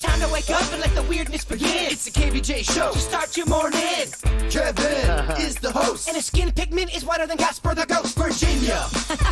time to wake up and let the weirdness begin. It's the KVJ show to start your morning. Kevin is the host, and his skin pigment is whiter than Casper the Ghost. Virginia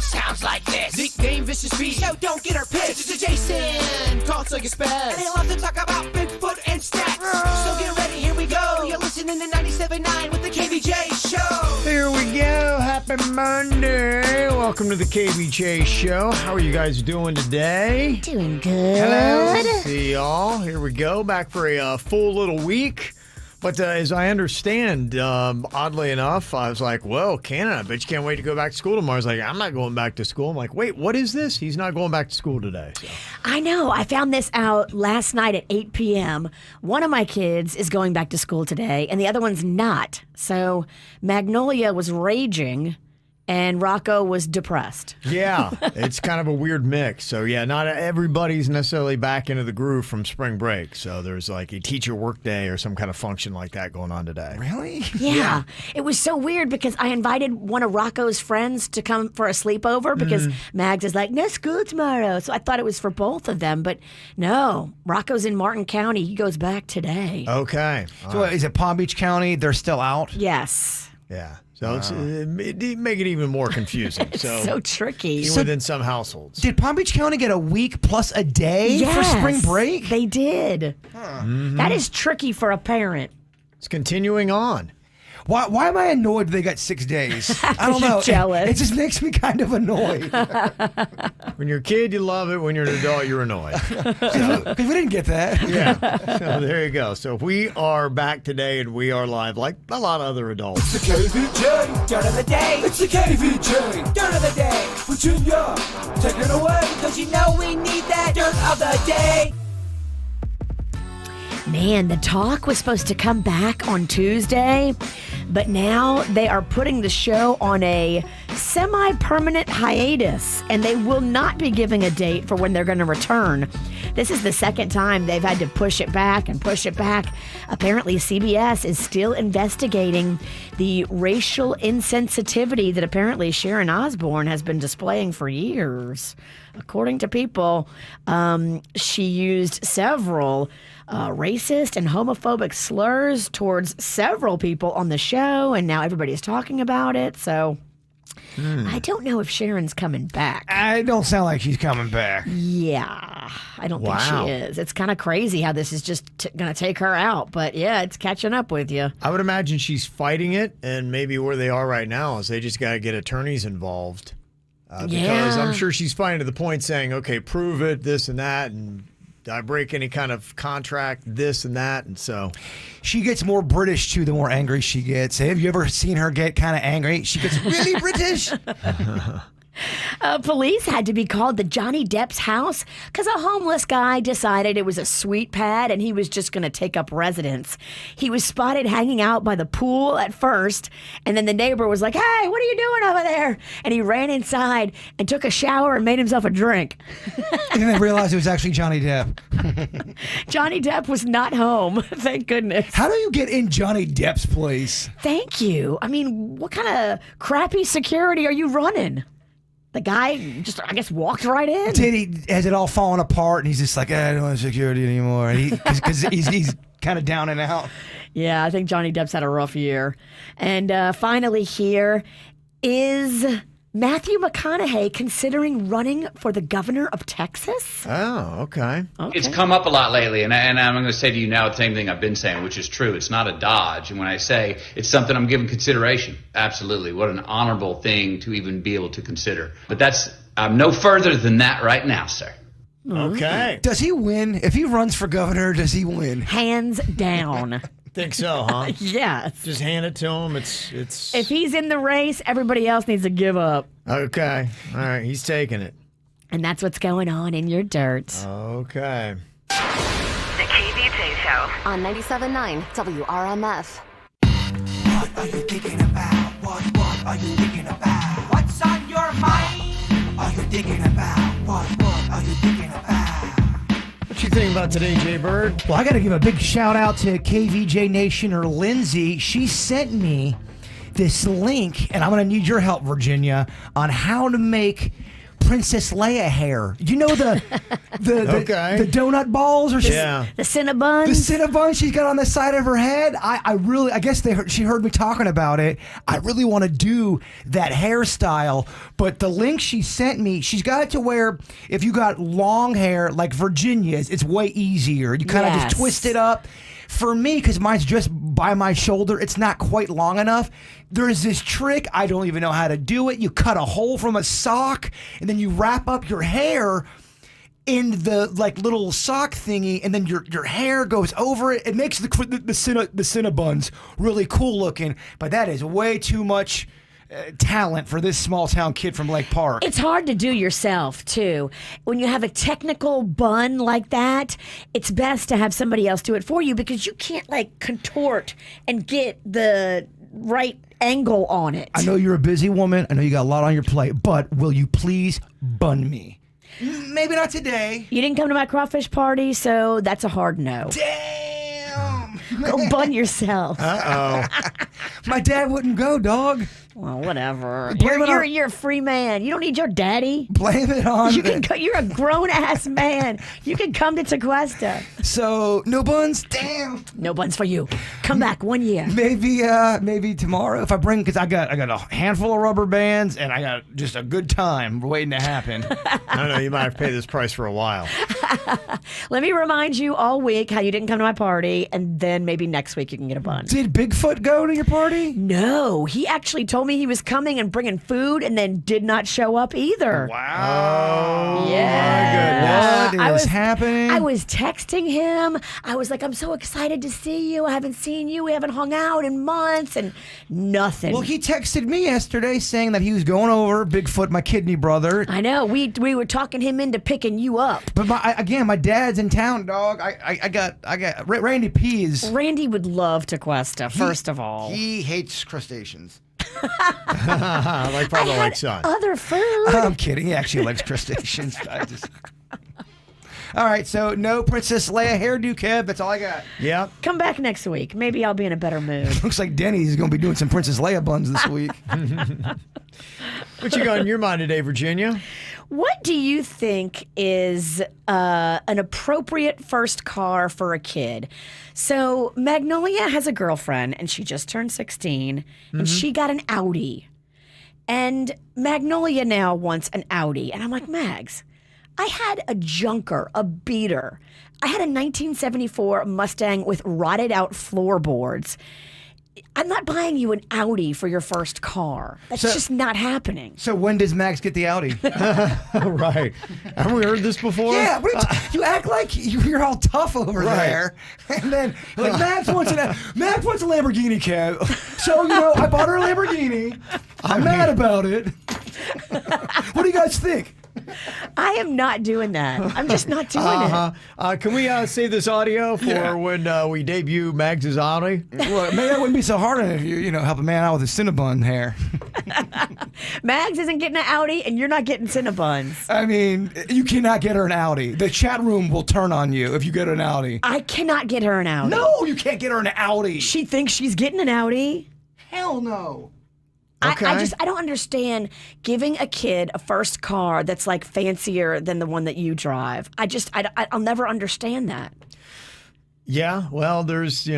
sounds like this. Nickname Vicious Bee, so don't get her pissed. It's Jason, talks like a spaz, and they love to talk about Bigfoot and stats. So get ready, here we go. You're listening to 97.9 with the KVJ show. Here we go. Happy Monday. Welcome to the KVJ show. How are you guys doing today? Doing good. Hello. See y'all. Here we go. Back for a full little week. But as I understand, oddly enough, I was like, well, Canada, I bet you can't wait to go back to school tomorrow. I was like, I'm not going back to school. I'm like, wait, what is this? He's not going back to school today. So. I know. I found this out last night at 8 p.m. One of my kids is going back to school today, and the other one's not. So Magnolia was raging, and Rocco was depressed. Yeah, it's kind of a weird mix. So, yeah, not everybody's necessarily back into the groove from spring break. So there's like a teacher work day or some kind of function like that going on today. Really? Yeah. It was so weird because I invited one of Rocco's friends to come for a sleepover because Mags is like, no school tomorrow. So I thought it was for both of them. But no, Rocco's in Martin County. He goes back today. Okay. So is it Palm Beach County? They're still out? Yes. Yeah. So it's make it even more confusing. So tricky. Within some households. Did Palm Beach County get a week plus a day for spring break? They did. That is tricky for a parent. It's continuing on. Why am I annoyed they got 6 days? I don't know. Jealous. It just makes me kind of annoyed. When you're a kid, you love it. When you're an adult, you're annoyed. Because we didn't get that. Yeah. So there you go. So we are back today and we are live like a lot of other adults. It's the KVJ dirt of the day. It's the KVJ dirt of the day. Virginia, take it away, because you know we need that dirt of the day. Man, the talk was supposed to come back on Tuesday, but now they are putting the show on a semi-permanent hiatus, and they will not be giving a date for when they're going to return. This is the second time they've had to push it back and push it back. Apparently, CBS is still investigating the racial insensitivity that apparently Sharon Osbourne has been displaying for years. According to People, she used several racist and homophobic slurs towards several people on the show, and now everybody's talking about it. So I don't know if Sharon's coming back. I don't sound like she's coming back. Yeah, I don't think she is. It's kind of crazy how this is just going to take her out, but yeah, it's catching up with you. I would imagine she's fighting it, and maybe where they are right now is they just got to get attorneys involved. Because I'm sure she's fine to the point saying, okay, prove it, this and that, and I break any kind of contract, this and that, and so. She gets more British, too, the more angry she gets. Have you ever seen her get kind of angry? She gets really British. Police had to be called to Johnny Depp's house because a homeless guy decided it was a sweet pad and he was just going to take up residence. He was spotted hanging out by the pool at first, and then the neighbor was like, hey, what are you doing over there? And he ran inside and took a shower and made himself a drink. And then they realized it was actually Johnny Depp. Johnny Depp was not home, thank goodness. How do you get in Johnny Depp's place? Thank you. I mean, what kind of crappy security are you running? The guy just, I guess, walked right in. Has it all fallen apart, and he's just like, I don't want security anymore. Because he's kind of down and out. Yeah, I think Johnny Depp's had a rough year. And finally here, is Matthew McConaughey considering running for the governor of Texas? Oh, okay. It's come up a lot lately, and I'm going to say to you now the same thing I've been saying, which is true. It's not a dodge. And when I say it's something I'm giving consideration, absolutely. What an honorable thing to even be able to consider. But that's no further than that right now, sir. Okay. Does he win? If he runs for governor, does he win? Hands down. Think so, huh? Yes. Just hand it to him. It's. If he's in the race, everybody else needs to give up. Okay. All right. He's taking it. And that's what's going on in your dirt. Okay. The KVJ Show on 97.9 WRMF. What are you thinking about? What are you thinking about? What's on your mind? Are you thinking about? What are you thinking about? What you think about today, Jay Bird? Well, I got to give a big shout out to KVJ Nation or Lindsay. She sent me this link, and I'm going to need your help, Virginia, on how to make Princess Leia hair. You know the Okay. the donut balls or Yeah. The Cinnabons. the Cinnabon she's got on the side of her head. I guess she heard me talking about it. I really want to do that hairstyle, but the link she sent me, she's got it to where if you got long hair like Virginia's, it's way easier. You kind of just twist it up. For me, because mine's just by my shoulder, it's not quite long enough. There's this trick, I don't even know how to do it. You cut a hole from a sock, and then you wrap up your hair in the like little sock thingy, and then your hair goes over it. It makes the Cinnabons really cool looking, but that is way too much talent for this small town kid from Lake Park. It's hard to do yourself, too. When you have a technical bun like that, it's best to have somebody else do it for you because you can't, like, contort and get the right angle on it. I know you're a busy woman. I know you got a lot on your plate, but will you please bun me? Maybe not today. You didn't come to my crawfish party, so that's a hard no. Damn. Go bun yourself. My dad wouldn't go, dog. Well, whatever. Blame it on- You're a free man. You don't need your daddy. Blame it on. You can go, you're a grown ass man. You can come to Tequesta. So no buns. Damn. No buns for you. Come back 1 year. Maybe tomorrow if I bring, because I got a handful of rubber bands and I got just a good time waiting to happen. I don't know. You might have to pay this price for a while. Let me remind you all week how you didn't come to my party, and then maybe next week you can get a bun. Did Bigfoot go to your party? No, he actually told me he was coming and bringing food, and then did not show up either. Wow. Yeah. What is happening? I was texting him. I was like, I'm so excited to see you. I haven't seen you. We haven't hung out in months, and nothing. Well, he texted me yesterday saying that he was going over Bigfoot, my kidney brother. I know. We were talking him into picking you up. But my dad's in town, dog. I got Randy P is. Randy would love Tequesta, first of all. He hates crustaceans. Like probably like son. Other food. I'm kidding. He actually likes crustaceans. All right, so no Princess Leia hairdo, Kev. That's all I got. Yep. Come back next week. Maybe I'll be in a better mood. Looks like Denny's is going to be doing some Princess Leia buns this week. What you got in your mind today, Virginia? What do you think is an appropriate first car for a kid? So Magnolia has a girlfriend, and she just turned 16, and she got an Audi. And Magnolia now wants an Audi. And I'm like, Mags, I had a junker, a beater. I had a 1974 Mustang with rotted out floorboards. I'm not buying you an Audi for your first car. That's just not happening. So when does Max get the Audi? Right. Haven't we heard this before? Yeah, you act like you're all tough over there. And then, like, Max wants a Lamborghini, Kev. So, I bought her a Lamborghini. I'm mad about it. What do you guys think? I am not doing that. I'm just not doing it. Can we save this audio for when we debut Mags' Audi? Well, maybe that wouldn't be so hard if you help a man out with his Cinnabon hair. Mags isn't getting an Audi, and you're not getting Cinnabons. I mean, you cannot get her an Audi. The chat room will turn on you if you get an Audi. I cannot get her an Audi. No, you can't get her an Audi. She thinks she's getting an Audi. Hell no. Okay. I don't understand giving a kid a first car that's like fancier than the one that you drive. I'll never understand that. Yeah, well, there's,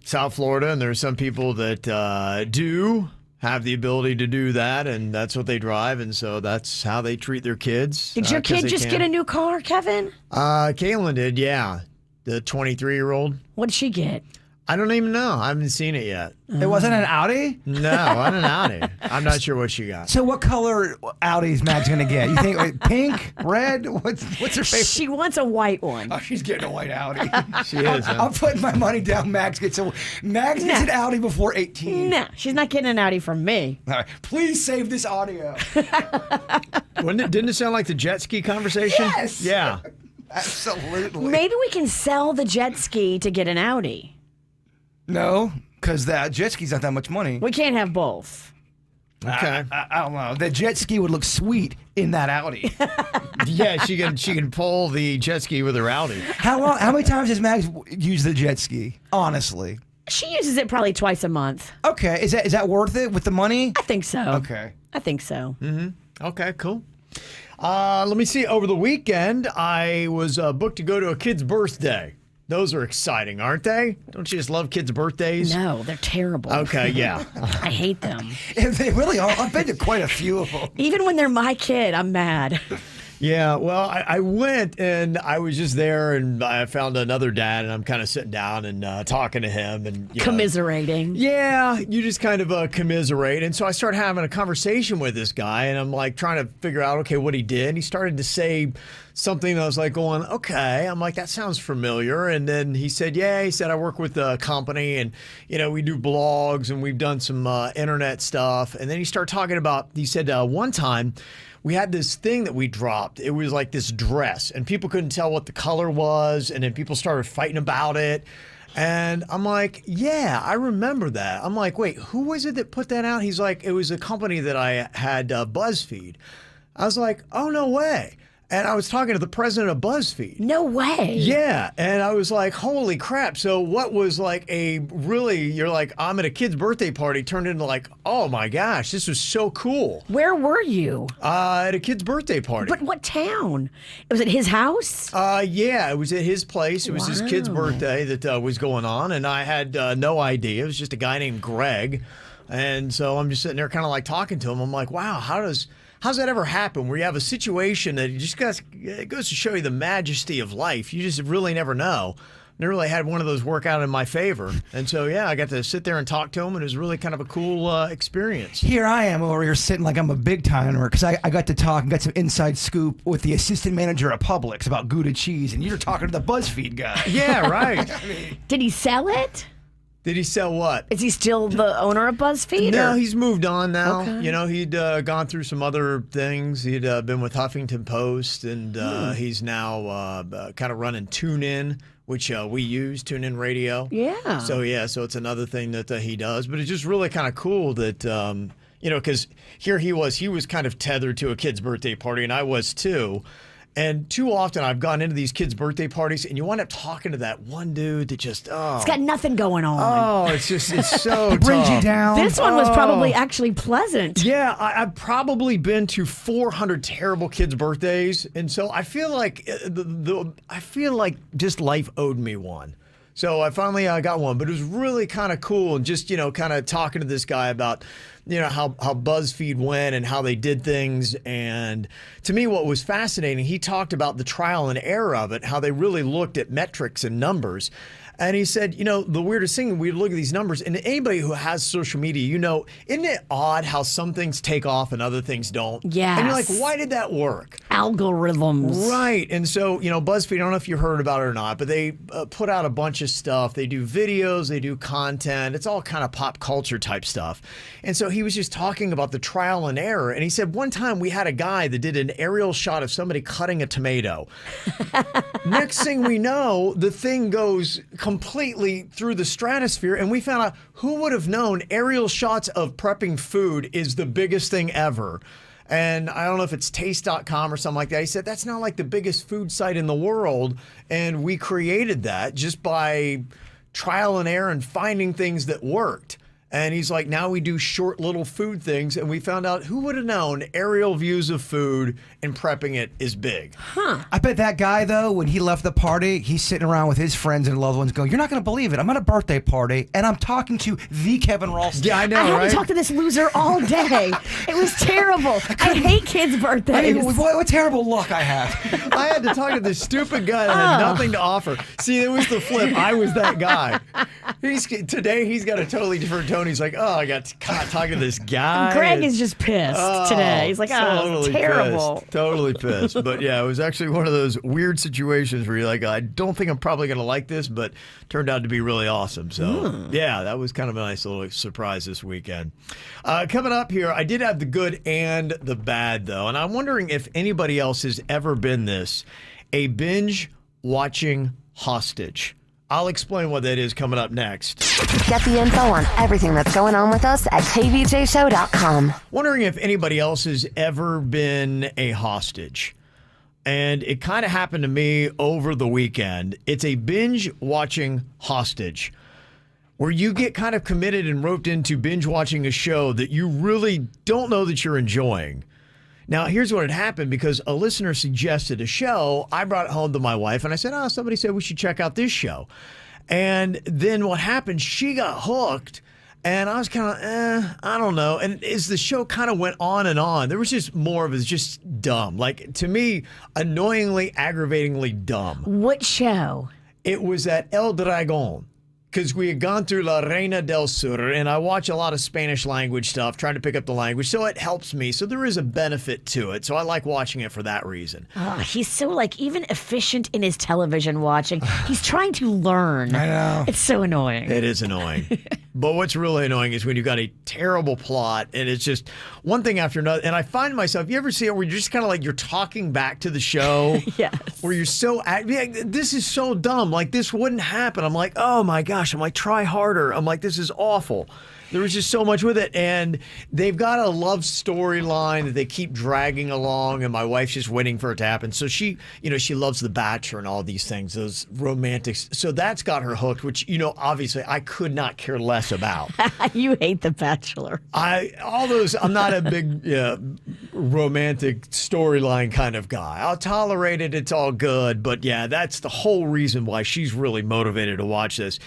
South Florida, and there's some people that do have the ability to do that, and that's what they drive, and so that's how they treat their kids. Did your kid just get a new car, Kevin? Kaylin did, yeah. The 23-year-old. What did she get? I don't even know. I haven't seen it yet. It wasn't an Audi? No, not an Audi. I'm not sure what she got. So what color Audi is Max going to get? You think pink, red? What's her favorite? She wants a white one. Oh, she's getting a white Audi. She is, huh? I'm putting my money down. Max gets an Audi before 18. No, she's not getting an Audi from me. All right, please save this audio. Didn't it sound like the jet ski conversation? Yes. Yeah. Absolutely. Maybe we can sell the jet ski to get an Audi. No, because that jet ski's not that much money. We can't have both. Okay. I don't know. The jet ski would look sweet in that Audi. Yeah, she can pull the jet ski with her Audi. How many times does Max use the jet ski? Honestly. She uses it probably twice a month. Okay. Is that worth it with the money? I think so. Okay. I think so. Okay, cool. Let me see. Over the weekend, I was booked to go to a kid's birthday. Those are exciting, aren't they? Don't you just love kids' birthdays? No, they're terrible. Okay, yeah. I hate them. They really are. I've been to quite a few of them. Even when they're my kid, I'm mad. Yeah, well, I went and I was just there and I found another dad and I'm kind of sitting down and talking to him and Commiserating. Yeah, you just kind of commiserate. And so I started having a conversation with this guy and I'm like trying to figure out, okay, what he did. And he started to say something that I was like going, okay. I'm like, that sounds familiar. And then he said, yeah, he said, I work with a company and, we do blogs and we've done some internet stuff. And then he started talking about, he said one time, we had this thing that we dropped. It was like this dress, and people couldn't tell what the color was, and then people started fighting about it. And I'm like, yeah, I remember that. I'm like, wait, who was it that put that out? He's like, it was a company that I had, BuzzFeed. I was like, oh, no way. And I was talking to the president of BuzzFeed. No way. Yeah. And I was like, holy crap. So what was like you're like, I'm at a kid's birthday party turned into like, oh my gosh, this was so cool. Where were you? At a kid's birthday party. But what town? Was it his house? Yeah, it was at his place. It was his kid's Wow. birthday that was going on. And I had no idea. It was just a guy named Greg. And so I'm just sitting there kind of like talking to him. I'm like, wow, how's that ever happen where you have a situation that it goes to show you the majesty of life? You just really never know. Never really had one of those work out in my favor. And so, yeah, I got to sit there and talk to him, and it was really kind of a cool experience. Here I am over here sitting like I'm a big timer because I got to talk and got some inside scoop with the assistant manager at Publix about Gouda cheese, and you're talking to the BuzzFeed guy. Yeah, right. Did he sell it? Did he sell what? Is he still the owner of BuzzFeed? No, or? he's moved on now. Okay. He'd gone through some other things. He'd been with Huffington Post, and he's now kind of running TuneIn, which we use, TuneIn Radio. Yeah. So it's another thing that he does. But it's just really kind of cool that, because here he was kind of tethered to a kid's birthday party, and I was too. And too often I've gone into these kids' birthday parties and you wind up talking to that one dude that just, It's got nothing going on. Oh, it's so It brings you tough. down. This one was probably actually pleasant. Yeah, I've probably been to 400 terrible kids' birthdays, and so I feel like just life owed me one. So I finally got one, but it was really kind of cool, and just kind of talking to this guy about how BuzzFeed went and how they did things. And to me, what was fascinating, he talked about the trial and error of it, how they really looked at metrics and numbers. And he said, the weirdest thing, we look at these numbers, and anybody who has social media, isn't it odd how some things take off and other things don't? Yes. And you're like, why did that work? Algorithms. Right. And so, BuzzFeed, I don't know if you heard about it or not, but they put out a bunch of stuff. They do videos, they do content. It's all kind of pop culture type stuff. And so he was just talking about the trial and error. And he said one time we had a guy that did an aerial shot of somebody cutting a tomato. Next thing we know, the thing goes completely through the stratosphere, and we found out who would have known aerial shots of prepping food is the biggest thing ever. And I don't know if it's taste.com or something like that. He said that's not like the biggest food site in the world, and we created that just by trial and error and finding things that worked. And he's like, now we do short little food things, and we found out who would have known aerial views of food and prepping it is big. I bet that guy, though, when he left the party, he's sitting around with his friends and loved ones going, you're not going to believe it. I'm at a birthday party, and I'm talking to the Kevin Ralston. Yeah, I know, I had right? to talk to this loser all day. It was terrible. I hate kids' birthdays. I mean, what terrible luck I have. I had to talk to this stupid guy that had nothing to offer. See, it was the flip. I was that guy. Today, he's got a totally different tone. He's like, oh, I got caught talking to this guy. Greg is just pissed today. He's like, oh, it's terrible. Pissed. Totally pissed. But yeah, it was actually one of those weird situations where you're like, I don't think I'm probably going to like this, but turned out to be really awesome. So yeah, that was kind of a nice little surprise this weekend. Coming up here, I did have the good and the bad, though. And I'm wondering if anybody else has ever been a binge-watching hostage. I'll explain what that is coming up next. Get the info on everything that's going on with us at kvjshow.com. Wondering if anybody else has ever been a hostage. And it kind of happened to me over the weekend. It's a binge-watching hostage, where you get kind of committed and roped into binge-watching a show that you really don't know that you're enjoying. Now, here's what had happened because a listener suggested a show. I brought it home to my wife and I said, somebody said we should check out this show. And then what happened, she got hooked and I was kind of, I don't know. And as the show kind of went on, there was just more of it, just dumb. Like, to me, annoyingly, aggravatingly dumb. What show? It was at El Dragon. Because we had gone through La Reina del Sur, and I watch a lot of Spanish language stuff, trying to pick up the language, so it helps me. So there is a benefit to it. So I like watching it for that reason. Oh, he's so even efficient in his television watching. He's trying to learn. I know. It's so annoying. It is annoying. But what's really annoying is when you've got a terrible plot, and it's just one thing after another. And I find myself, you ever see it where you're just kind of you're talking back to the show? Yes. Where you're so, this is so dumb. This wouldn't happen. I'm like, oh my gosh. I'm like, try harder. I'm like, this is awful. There was just so much with it. And they've got a love storyline that they keep dragging along. And my wife's just waiting for it to happen. So she loves The Bachelor and all these things, those romantics. So that's got her hooked, which, obviously I could not care less about. You hate The Bachelor. I'm not a big romantic storyline kind of guy. I'll tolerate it. It's all good. But yeah, that's the whole reason why she's really motivated to watch this.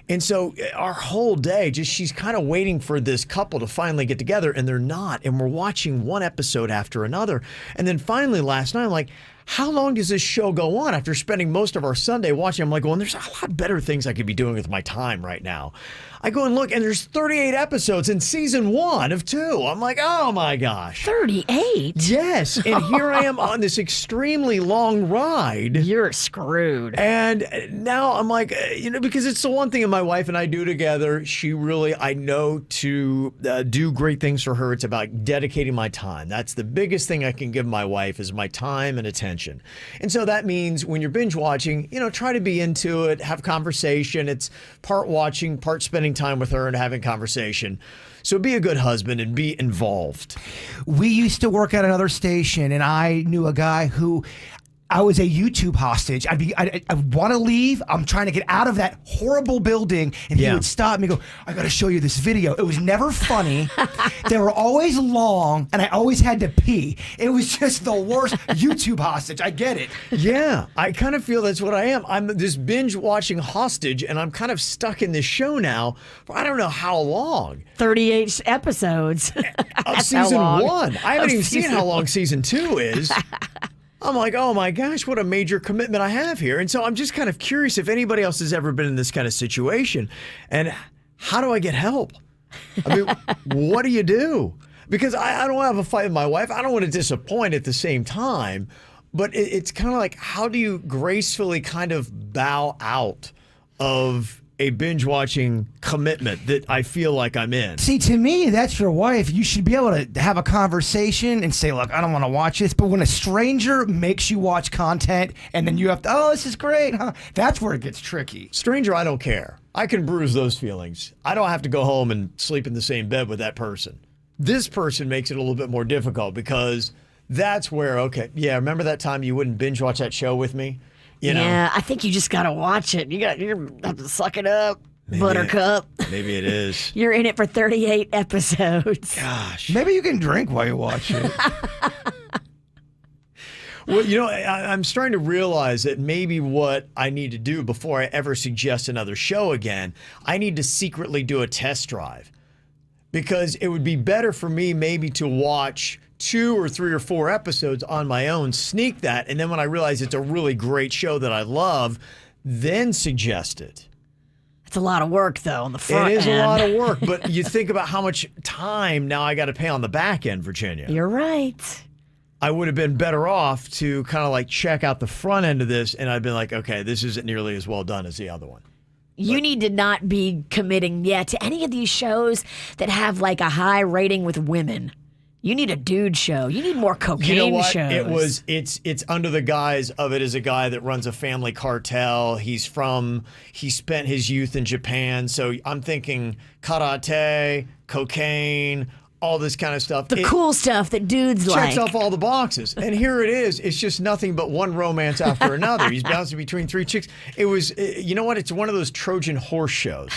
And so our whole day, she's kind of waiting for this couple to finally get together, and they're not. And we're watching one episode after another. And then finally last night, I'm like, how long does this show go on? After spending most of our Sunday watching, I'm like, well, there's a lot better things I could be doing with my time right now. I go and look, and there's 38 episodes in season 1 of 2. I'm like, oh my gosh. 38? Yes. And here I am on this extremely long ride. You're screwed. And now I'm like, because it's the one thing that my wife and I do together. She really, I know to do great things for her. It's about dedicating my time. That's the biggest thing I can give my wife is my time and attention. And so that means when you're binge watching, try to be into it, have conversation. It's part watching, part spending time with her and having conversation. So be a good husband and be involved. We used to work at another station, and I knew a guy who I was a YouTube hostage. I'd want to leave. I'm trying to get out of that horrible building, and he would stop me and go, I got to show you this video. It was never funny. They were always long, and I always had to pee. It was just the worst YouTube hostage. I get it. Yeah, I kind of feel that's what I am. I'm this binge watching hostage, and I'm kind of stuck in this show now for I don't know how long. 38 episodes. Of season 1. I haven't even seen how long season 2 is. I'm like, oh my gosh, what a major commitment I have here. And so I'm just kind of curious if anybody else has ever been in this kind of situation. And how do I get help? I mean, what do you do? Because I don't have a fight with my wife. I don't want to disappoint at the same time. But it's kind of like, how do you gracefully kind of bow out of a binge-watching commitment that I feel like I'm in? See, to me, that's your wife. You should be able to have a conversation and say, look, I don't want to watch this. But when a stranger makes you watch content and then you have to, oh, this is great, huh? That's where it gets tricky. Stranger, I don't care. I can bruise those feelings. I don't have to go home and sleep in the same bed with that person. This person makes it a little bit more difficult because that's where, okay, yeah, remember that time you wouldn't binge watch that show with me? Yeah, I think you just got to watch it. You have to suck it up, Buttercup. Maybe it is. You're in it for 38 episodes. Gosh. Maybe you can drink while you watch it. Well, I'm starting to realize that maybe what I need to do before I ever suggest another show again, I need to secretly do a test drive. Because it would be better for me maybe to watch 2 or 3 or 4 episodes on my own, sneak that, and then when I realize it's a really great show that I love, then suggest it. It's a lot of work, though, on the front end. It is a lot of work, but you think about how much time now I got to pay on the back end, Virginia. You're right. I would have been better off to kind of check out the front end of this, and I'd been like, okay, this isn't nearly as well done as the other one. You need to not be committing yet to any of these shows that have a high rating with women. You need a dude show. You need more cocaine you know what? shows. It's under the guise of it as a guy that runs a family cartel. He spent his youth in Japan. So I'm thinking karate, cocaine, all this kind of stuff. The cool stuff that dudes like. Checks off all the boxes. And here it is. It's just nothing but one romance after another. He's bouncing between 3 chicks. It was, you know what? It's one of those Trojan horse shows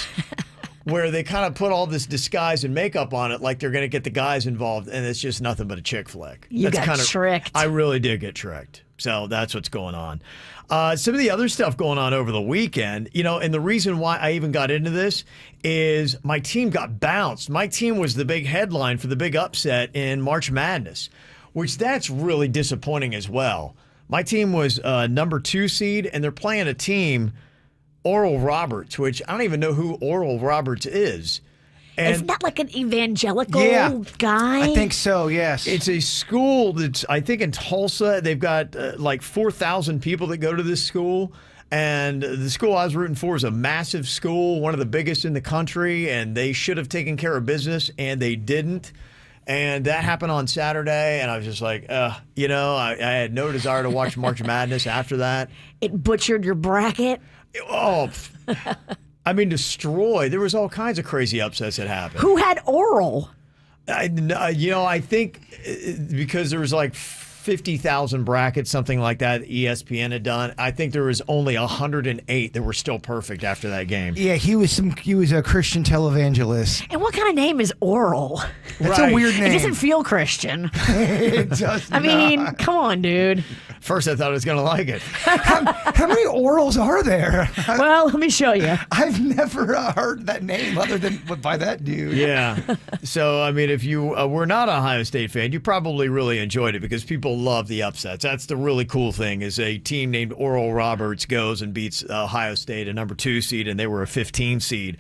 where they kind of put all this disguise and makeup on it like they're going to get the guys involved, and it's just nothing but a chick flick. You got tricked. I really did get tricked. So that's what's going on. Some of the other stuff going on over the weekend, and the reason why I even got into this is my team got bounced. My team was the big headline for the big upset in March Madness, which that's really disappointing as well. My team was number 2 seed, and they're playing a team, Oral Roberts, which I don't even know who Oral Roberts is. And isn't that like an evangelical guy? I think so, yes. it's a school that's, I think, in Tulsa. They've got like 4,000 people that go to this school. And the school I was rooting for is a massive school, one of the biggest in the country, and they should have taken care of business, and they didn't. And that happened on Saturday, and I was just like, I had no desire to watch March Madness after that. It butchered your bracket? Oh, destroyed. There was all kinds of crazy upsets that happened. Who had Oral? I think because there was like 50,000 brackets, something like that, ESPN had done. I think there was only 108 that were still perfect after that game. Yeah, he was a Christian televangelist. And what kind of name is Oral? That's a weird name. It doesn't feel Christian. It does I mean, come on, dude. First, I thought I was going to like it. How many Orals are there? Well, let me show you. I've never heard that name other than by that dude. Yeah. So, if you were not an Ohio State fan, you probably really enjoyed it because people love the upsets. That's the really cool thing is a team named Oral Roberts goes and beats Ohio State, a number 2 seed, and they were a 15 seed.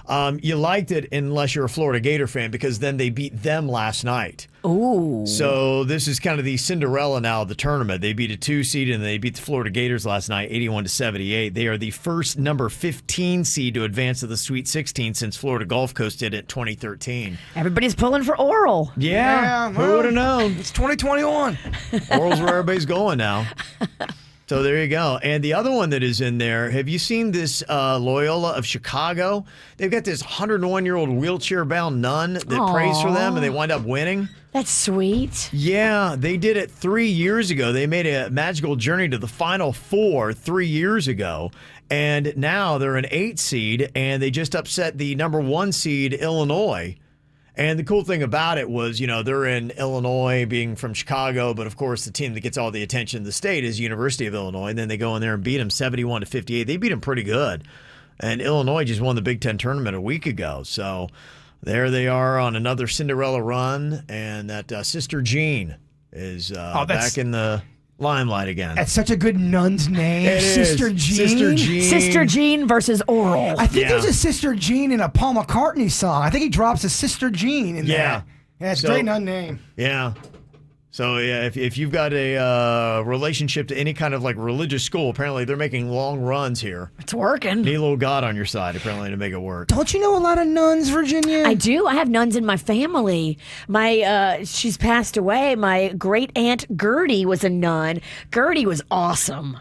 You liked it unless you're a Florida Gator fan because then they beat them last night. Ooh. So this is kind of the Cinderella now of the tournament. They beat a 2 seed and they beat the Florida Gators last night, 81-78. They are the first number 15 seed to advance to the Sweet 16 since Florida Gulf Coast did it in 2013. Everybody's pulling for Oral. Yeah, who would have known? It's 2021. Oral's where everybody's going now. So there you go. And the other one that is in there, have you seen this Loyola of Chicago? They've got this 101-year-old wheelchair-bound nun that prays for them, and they wind up winning. That's sweet. Yeah, they did it 3 years ago. They made a magical journey to the Final Four 3 years ago, and now they're an 8 seed, and they just upset the number 1 seed, Illinois. And the cool thing about it was, they're in Illinois, being from Chicago, but of course the team that gets all the attention in the state is University of Illinois. And then they go in there and beat them 71-58. They beat them pretty good. And Illinois just won the Big Ten tournament a week ago. So there they are on another Cinderella run. And that Sister Jean is back in the limelight again. That's such a good nun's name. It Sister is. Jean. Sister Jean. Sister Jean versus Oral. I think there's a Sister Jean in a Paul McCartney song. I think he drops a Sister Jean in there. Yeah, it's a great nun name. Yeah. So, yeah, if you've got a relationship to any kind of like religious school, apparently they're making long runs here. It's working. Need a little God on your side, apparently, to make it work. Don't you know a lot of nuns, Virginia? I do. I have nuns in my family. She's passed away. My great aunt Gertie was a nun. Gertie was awesome.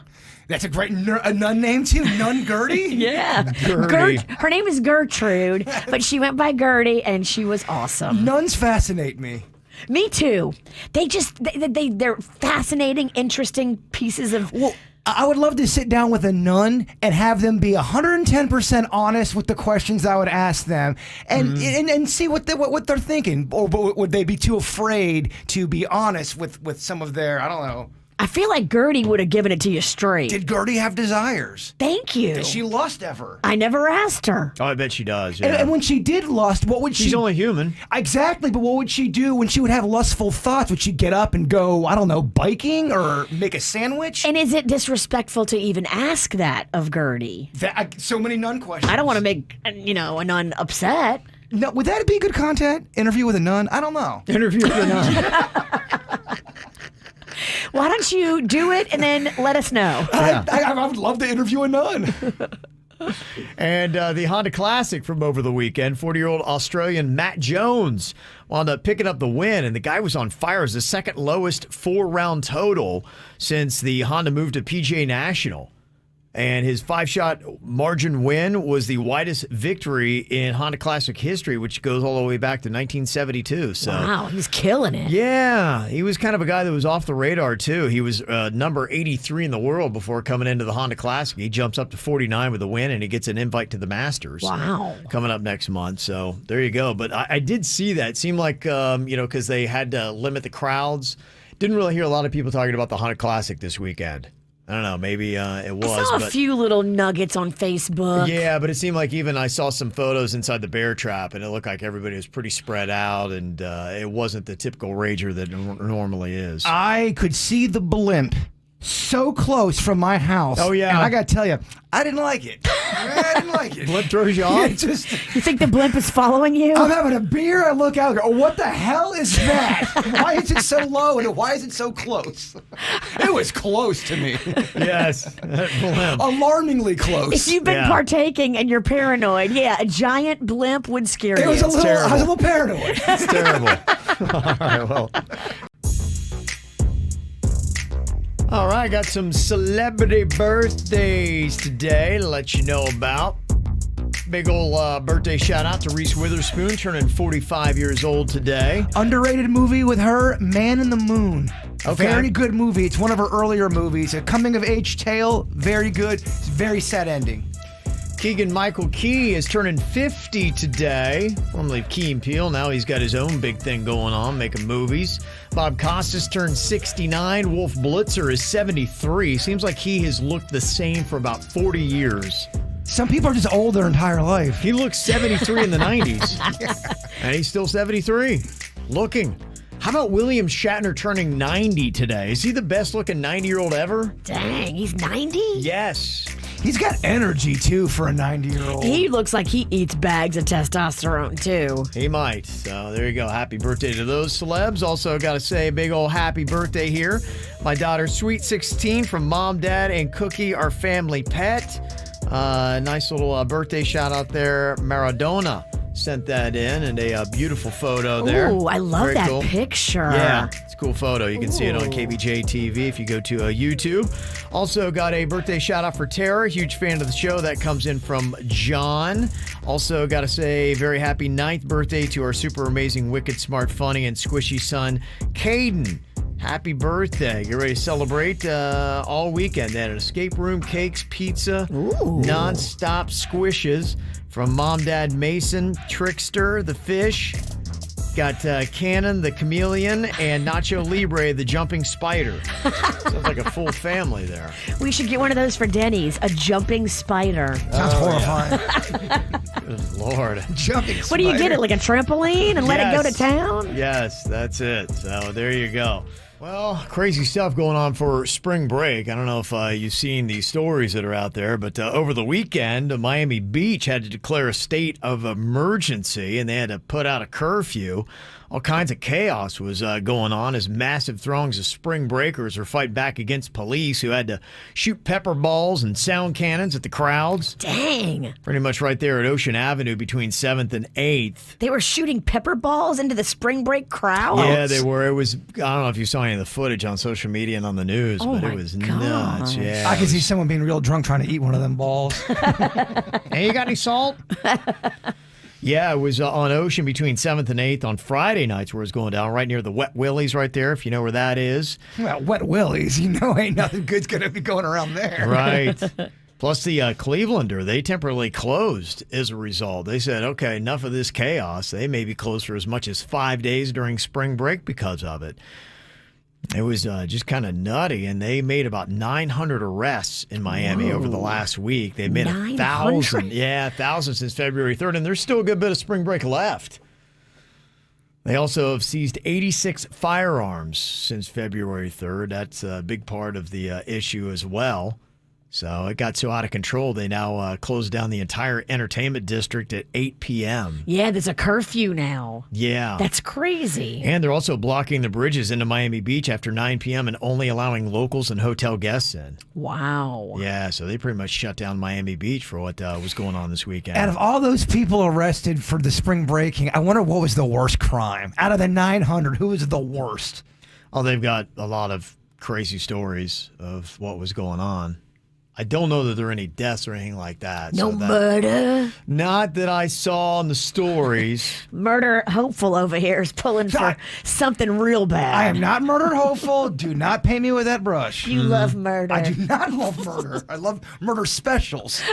That's a great a nun name, too. Nun Gertie? Yeah. Gertie. Her name is Gertrude, but she went by Gertie, and she was awesome. Nuns fascinate me. Me too. They're fascinating, interesting pieces of. Well, I would love to sit down with a nun and have them be 110% honest with the questions I would ask them, and see what they're thinking, or would they be too afraid to be honest with some of their, I don't know. I feel like Gertie would have given it to you straight. Did Gertie have desires? Thank you. Did she lust ever? I never asked her. Oh, I bet she does, yeah. And when she did lust, what would she... She's only human. Exactly, but what would she do when she would have lustful thoughts? Would she get up and go, I don't know, biking or make a sandwich? And is it disrespectful to even ask that of Gertie? So many nun questions. I don't want to make, a nun upset. No, would that be good content? Interview with a nun? I don't know. Interview with a nun. Why don't you do it and then let us know? Yeah. I would love to interview a nun. And the Honda Classic from over the weekend, 40-year-old Australian Matt Jones wound up picking up the win, and the guy was on fire. It was the second lowest 4-round total since the Honda moved to PGA National. And his 5-shot margin win was the widest victory in Honda Classic history, which goes all the way back to 1972. So, wow, he's killing it. yeah, he was kind of a guy that was off the radar, too. He was number 83 in the world before coming into the Honda Classic. He jumps up to 49 with a win, and he gets an invite to the Masters. Wow. Coming up next month. So there you go. But I did see that. It seemed like, because they had to limit the crowds. Didn't really hear a lot of people talking about the Honda Classic this weekend. I don't know. Maybe it was. I saw a few little nuggets on Facebook. Yeah, but it seemed like even I saw some photos inside the bear trap, and it looked like everybody was pretty spread out, and it wasn't the typical rager that normally is. I could see the blimp so close from my house. Oh, yeah. And I got to tell you, I didn't like it. I didn't like it. Blimp throws you off? It just, You think the blimp is following you? I'm having a beer. I look out. I go, what the hell is that? Why is it so low and why is it so close? It was close to me. Yes. Blimp. Alarmingly close. If you've been Yeah. partaking and you're paranoid, yeah, a giant blimp would scare It you. was a little. terrible. I was a little paranoid. It's terrible. All right, well. All right, got some celebrity birthdays today to let you know about. Big old birthday shout out to Reese Witherspoon, turning 45 years old today. Underrated movie with her, Man in the Moon. Okay. Very good movie. It's one of her earlier movies. A coming of age tale. Very good. It's a very sad ending. Keegan-Michael Key is turning 50 today, formerly of Key and Peele. Now he's got his own big thing going on, making movies. Bob Costas turned 69. Wolf Blitzer is 73. Seems like he has looked the same for about 40 years. Some people are just old their entire life. He looked 73 in the 90s, and he's still 73. Looking. How about William Shatner turning 90 today? Is he the best-looking 90-year-old ever? Dang, he's 90? Yes. He's got energy, too, for a 90-year-old. He looks like he eats bags of testosterone, too. He might. So there you go. Happy birthday to those celebs. Also got to say a big old happy birthday here. My daughter, Sweet 16, from Mom, Dad, and Cookie, our family pet. Nice little birthday shout out there. Maradona sent that in, and a beautiful photo there. Ooh, I love Very that cool. picture. Yeah, it's a cool photo. You can see it on Kvj TV if you go to YouTube. Also got a birthday shout out for Tara, huge fan of the show. That comes in from John. Also got to say very happy 9th birthday to our super amazing, wicked, smart, funny, and squishy son, Caden. Happy birthday. Get ready to celebrate all weekend then. An escape room, cakes, pizza, non-stop squishes from Mom, Dad, Mason, Trickster, the fish. Got Cannon, the chameleon, and Nacho Libre, the jumping spider. Sounds like a full family there. We should get one of those for Denny's, a jumping spider. Sounds horrifying. Good Lord. Jumping What do you get it, like a trampoline and let it go to Yes. town? Yes, that's it. So there you go. Well, crazy stuff going on for spring break. I don't know if you've seen these stories that are out there, but over the weekend, Miami Beach had to declare a state of emergency, and they had to put out a curfew. All kinds of chaos was going on as massive throngs of spring breakers are fighting back against police who had to shoot pepper balls and sound cannons at the crowds. Dang. Pretty much right there at Ocean Avenue between 7th and 8th. They were shooting pepper balls into the spring break crowd? Yeah, they were. It was, I don't know if you saw any of the footage on social media and on the news, Oh but my it was gosh. nuts. Yeah. I can see someone being real drunk trying to eat one of them balls. Hey, you got any salt? Yeah, it was on Ocean between 7th and 8th on Friday nights where it was going down, right near the Wet Willie's right there, if you know where that is. Well, Wet Willies, you know ain't nothing good's going to be going around there. Right. Plus the Clevelander, they temporarily closed as a result. They said, okay, enough of this chaos. They may be closed for as much as 5 days during spring break because of it. It was just kind of nutty, and they made about 900 arrests in Miami over the last week. They've made 1,000. Yeah, 1,000 since February 3rd, and there's still a good bit of spring break left. They also have seized 86 firearms since February 3rd. That's a big part of the issue as well. So it got so out of control, they now closed down the entire entertainment district at 8 p.m. Yeah, there's a curfew now. Yeah. That's crazy. And they're also blocking the bridges into Miami Beach after 9 p.m. and only allowing locals and hotel guests in. Wow. Yeah, so they pretty much shut down Miami Beach for what was going on this weekend. Out of all those people arrested for the spring breaking, I wonder what was the worst crime. Out of the 900, who was the worst? Oh, they've got a lot of crazy stories of what was going on. I don't know that there are any deaths or anything like that. No murder. Not that I saw in the stories. Murder hopeful over here is pulling for something real bad. I am not murder hopeful. Do not paint me with that brush. You love murder. I do not love murder. I love murder specials.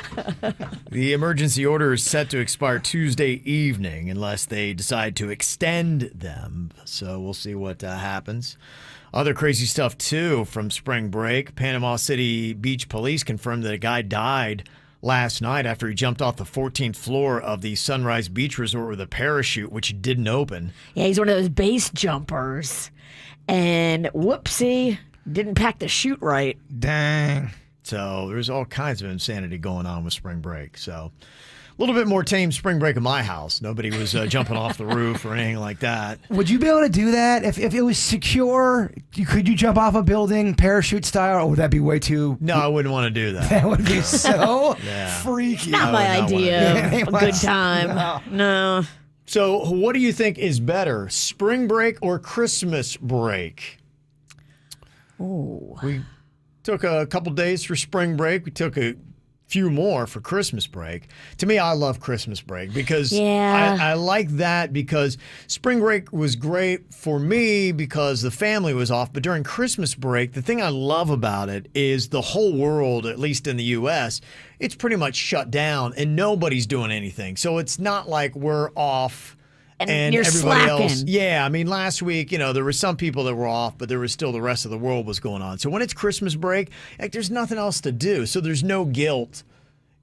The emergency order is set to expire Tuesday evening unless they decide to extend them. So we'll see what happens. Other crazy stuff, too, from spring break. Panama City Beach Police confirmed that a guy died last night after he jumped off the 14th floor of the Sunrise Beach Resort with a parachute, which didn't open. Yeah, he's one of those base jumpers. And whoopsie, didn't pack the chute right. Dang. So there's all kinds of insanity going on with spring break. So a little bit more tame spring break in my house. Nobody was jumping off the roof or anything like that. Would you be able to do that if it was secure? Could you jump off a building parachute style, or would that be way too? No, I wouldn't want to do that. That would be so Yeah. freaky. Not my not idea of a good time. No. No. So what do you think is better, spring break or Christmas break? Ooh. We took a couple days for spring break. We took a few more for Christmas break. To me, I love Christmas break because Yeah. I like that because spring break was great for me because the family was off. But during Christmas break, the thing I love about it is the whole world, at least in the U.S., it's pretty much shut down and nobody's doing anything. So it's not like we're off and you're everybody slacking. else. Yeah, I mean, last week, there were some people that were off, but there was still the rest of the world was going on. So when it's Christmas break, there's nothing else to do. So there's no guilt.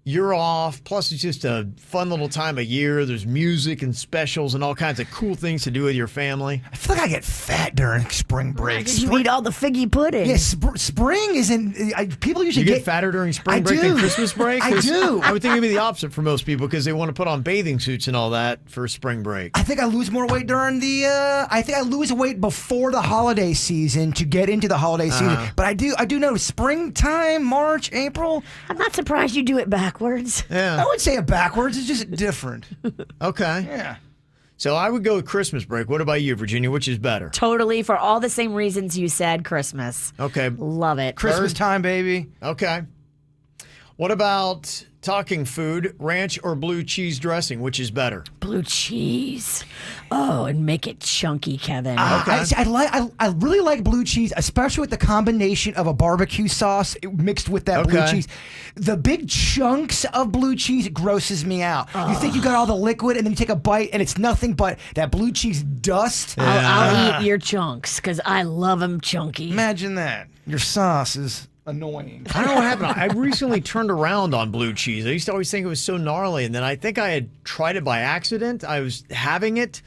You're off. Plus, it's just a fun little time of year. There's music and specials and all kinds of cool things to do with your family. I feel like I get fat during spring break. Did you eat all the figgy pudding? Yeah, spring isn't. People usually You get fatter during spring break than Christmas break? I do. I would think it'd be the opposite for most people because they want to put on bathing suits and all that for spring break. I think I lose more weight during the. I think I lose weight before the holiday season to get into the holiday season. But I do know springtime, March, April. I'm not surprised you do it backwards. Yeah. I would say it backwards. It's just different. Okay. Yeah. So I would go with Christmas break. What about you, Virginia? Which is better? Totally, for all the same reasons you said, Christmas. Okay. Love it. Christmas time, baby. Okay. What about talking food, ranch or blue cheese dressing? Which is better? Blue cheese. Oh, and make it chunky, Kevin. I really like blue cheese, especially with the combination of a barbecue sauce mixed with that blue Okay. cheese. The big chunks of blue cheese grosses me out. You think you got all the liquid, and then you take a bite, and it's nothing but that blue cheese dust. I'll eat your chunks because I love them chunky. Imagine that. Your sauce is annoying. I don't know what happened. I recently turned around on blue cheese. I used to always think it was so gnarly, and then I think I had tried it by accident. I was having it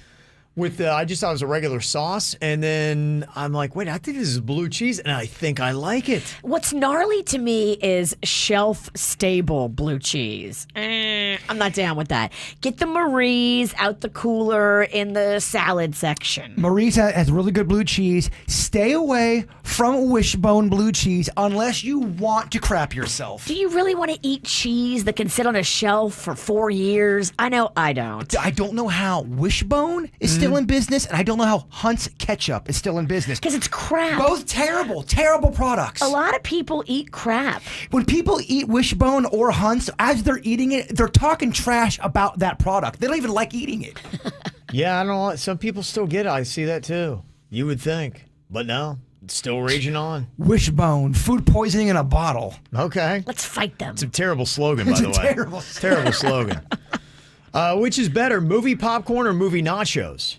with I just thought it was a regular sauce, and then I'm like, wait, I think this is blue cheese, and I think I like it. What's gnarly to me is shelf-stable blue cheese. I'm not down with that. Get the Marie's out the cooler in the salad section. Marie's has really good blue cheese. Stay away from Wishbone blue cheese unless you want to crap yourself. Do you really want to eat cheese that can sit on a shelf for 4 years? I know I don't. I don't know how Wishbone is still in business, and I don't know how Hunt's ketchup is still in business. Because it's crap. Both terrible products. A lot of people eat crap. When people eat Wishbone or Hunt's, as they're eating it, they're talking trash about that product. They don't even like eating it. Yeah, I don't know. Some people still get it. I see that too. You would think, but no, it's still raging on. Wishbone, food poisoning in a bottle. Okay. Let's fight them. It's a terrible slogan, by It's the a way. Terrible slogan. Which is better, movie popcorn or movie nachos?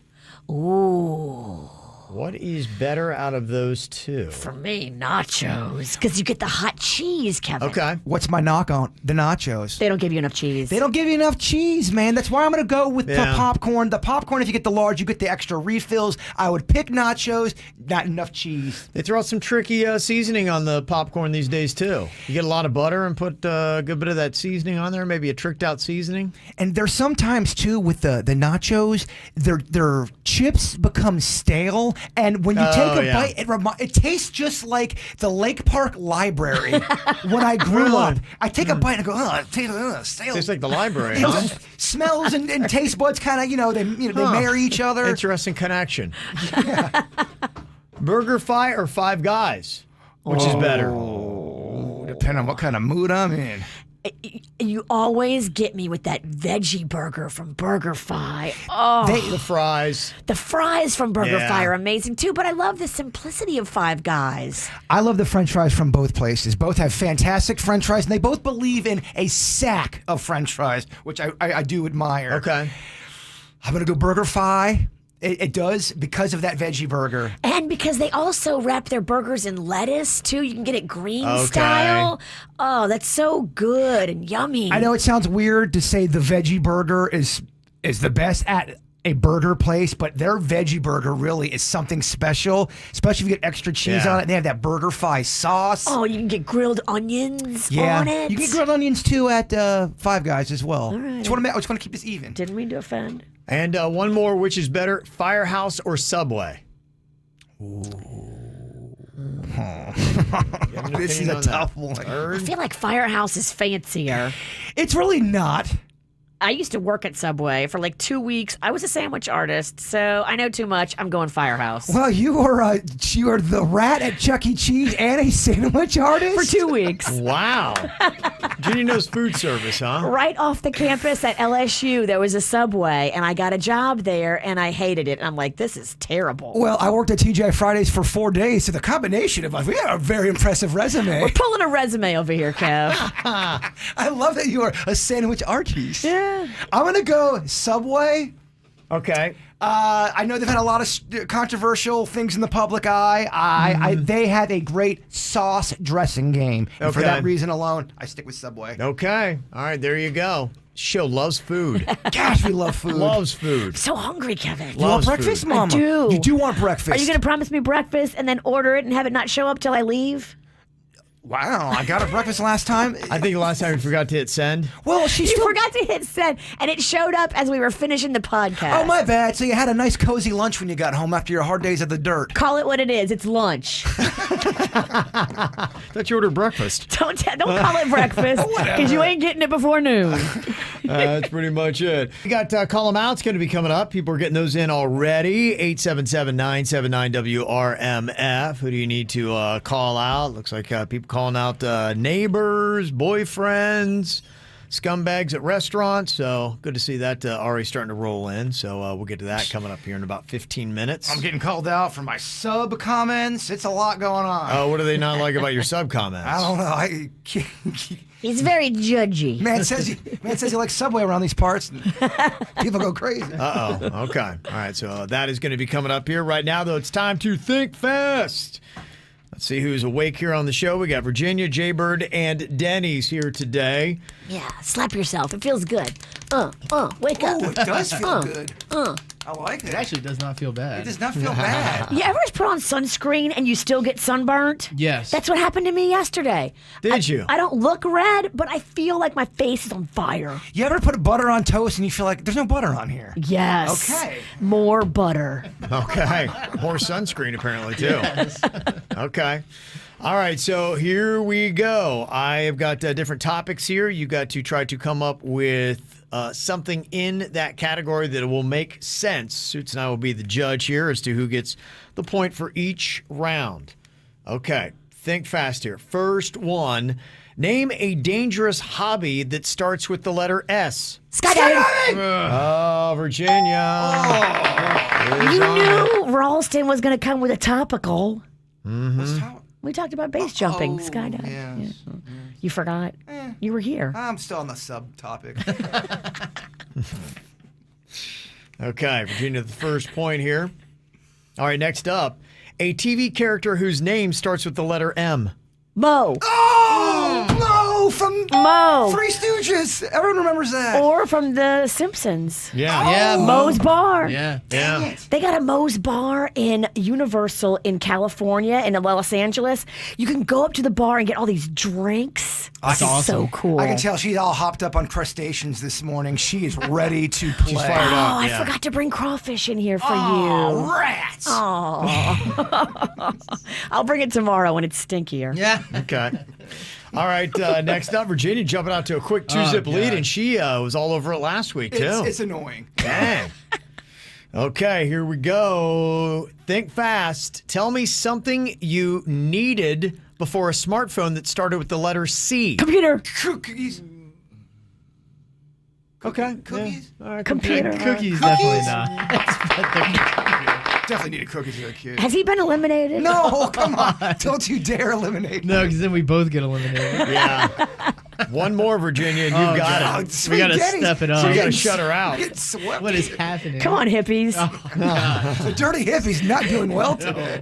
Ooh. What is better out of those two? For me, nachos. Because you get the hot cheese, Kevin. Okay. What's my knock on the nachos? They don't give you enough cheese. They don't give you enough cheese, man. That's why I'm going to go with the Yeah. popcorn. The popcorn, if you get the large, you get the extra refills. I would pick nachos, not enough cheese. They throw out some tricky seasoning on the popcorn these days, too. You get a lot of butter and put a good bit of that seasoning on there, maybe a tricked out seasoning. And there's sometimes, too, with the nachos, their chips become stale. And when you take a bite, it tastes just like the Lake Park Library when I grew up. I take a bite and I go, it tastes stale. Tastes like the library, It huh? smells and taste buds kind of, they marry each other. Interesting connection. Burger Fi or Five Guys? Which is better? Depending on what kind of mood I'm in. You always get me with that veggie burger from BurgerFi. Oh, The fries. the fries from BurgerFi Yeah. are amazing too, but I love the simplicity of Five Guys. I love the French fries from both places. Both have fantastic French fries, and they both believe in a sack of French fries, which I do admire. Okay. I'm going to go BurgerFi. It does because of that veggie burger. And because they also wrap their burgers in lettuce too. You can get it green Okay. style. Oh, that's so good and yummy. I know it sounds weird to say the veggie burger is the best at a burger place, but their veggie burger really is something special, especially if you get extra cheese Yeah. on it. They have that BurgerFi sauce. Oh, you can get grilled onions yeah. on it. You can get grilled onions too at Five Guys as well. All right. I just want to keep this even. Didn't mean to offend. And one more, which is better, Firehouse or Subway? This is a tough one. I feel like Firehouse is fancier. It's really not. I used to work at Subway for like 2 weeks. I was a sandwich artist, so I know too much. I'm going Firehouse. Well, you are the rat at Chuck E. Cheese and a sandwich artist? For 2 weeks. Wow. Ginny knows food service, huh? Right off the campus at LSU, there was a Subway, and I got a job there, and I hated it. And I'm like, this is terrible. Well, I worked at TGI Fridays for 4 days, so the combination of us, we have a very impressive resume. We're pulling a resume over here, Kev. I love that you are a sandwich artist. Yeah. I'm going to go Subway. Okay. I know they've had a lot of controversial things in the public eye. They have a great sauce dressing game. And for Okay. that reason alone, I stick with Subway. Okay. All right, there you go. Show loves food. Gosh, we love food. Loves food. So hungry, Kevin. You want Loves breakfast, food. Mama? I do. You do want breakfast. Are you going to promise me breakfast and then order it and have it not show up till I leave? Wow, I got a breakfast last time. I think the last time we forgot to hit send. Well, she You still forgot to hit send, and it showed up as we were finishing the podcast. Oh, my bad. So you had a nice cozy lunch when you got home after your hard days at the dirt. Call it what it is. It's lunch. Thought you ordered breakfast. Don't call it breakfast because you ain't getting it before noon. That's pretty much it. We got Call 'em Out's going to be coming up. People are getting those in already. 877-979-WRMF. Who do you need to call out? Looks like people calling out neighbors, boyfriends, scumbags at restaurants. So good to see that already starting to roll in. So we'll get to that coming up here in about 15 minutes. I'm getting called out for my sub comments. It's a lot going on. Oh, what do they not like about your sub comments? I don't know. He's very judgy. Man says you like Subway around these parts. And people go crazy. Uh-oh. Okay. All right. So that is going to be coming up here. Right now, though, it's time to think fast. Let's see who's awake here on the show. We got Virginia, Jaybird, and Denny's here today. Yeah, slap yourself. It feels good. Wake up. Oh, it does feel good. I like It it. actually does not feel bad. It does not feel bad. You ever put on sunscreen and you still get sunburnt? Yes. That's what happened to me yesterday. Did you? I don't look red, but I feel like my face is on fire. You ever put butter on toast and you feel like there's no butter on here? Yes. Okay. More butter. Okay. More sunscreen, apparently, too. Okay. All right. So here we go. I have got different topics here. You got to try to come up with something in that category that will make sense. Suits and I will be the judge here as to who gets the point for each round. Okay. Think fast here. First one. Name a dangerous hobby that starts with the letter S. Skydiving. Oh, Virginia. You knew Ralston was going to come with a topical. Let's talk. We talked about base jumping, skydiving. Yes. Yeah. You forgot? You were here. I'm still on the sub topic. Okay, Virginia, the first point here. All right, next up. A TV character whose name starts with the letter M. Mo. Oh, no, from Mo. Three Stooges. Everyone remembers that. Or from The Simpsons. Yeah. Yeah, Moe's Bar. Yeah. Yeah. They got a Moe's Bar in Universal in California and in Los Angeles. You can go up to the bar and get all these drinks. That's It's awesome. so cool. I can tell she's all hopped up on crustaceans this morning. She is ready to play. She's fired Oh, up. I yeah. forgot to bring crawfish in here for Oh, you. rats. Oh. I'll bring it tomorrow when it's stinkier. Yeah. Okay. All right, next up, Virginia jumping out to a quick two-zip lead, God. and she was all over it last week, too. It's annoying. Dang. Okay, here we go. Think fast. Tell me something you needed before a smartphone that started with the letter C? Computer. Cookies. Okay. Cookies? Yeah. All right, Computer. Cookies, definitely not. Definitely need a cookies as a kid. Has he been eliminated? No, come on. Don't you dare eliminate. No, because then we both get eliminated. Yeah. One more, Virginia, and you've got God. it. We gotta step it up. We got to shut her out. Get swept. What is happening? Come on, hippies. The dirty hippie's not doing well today.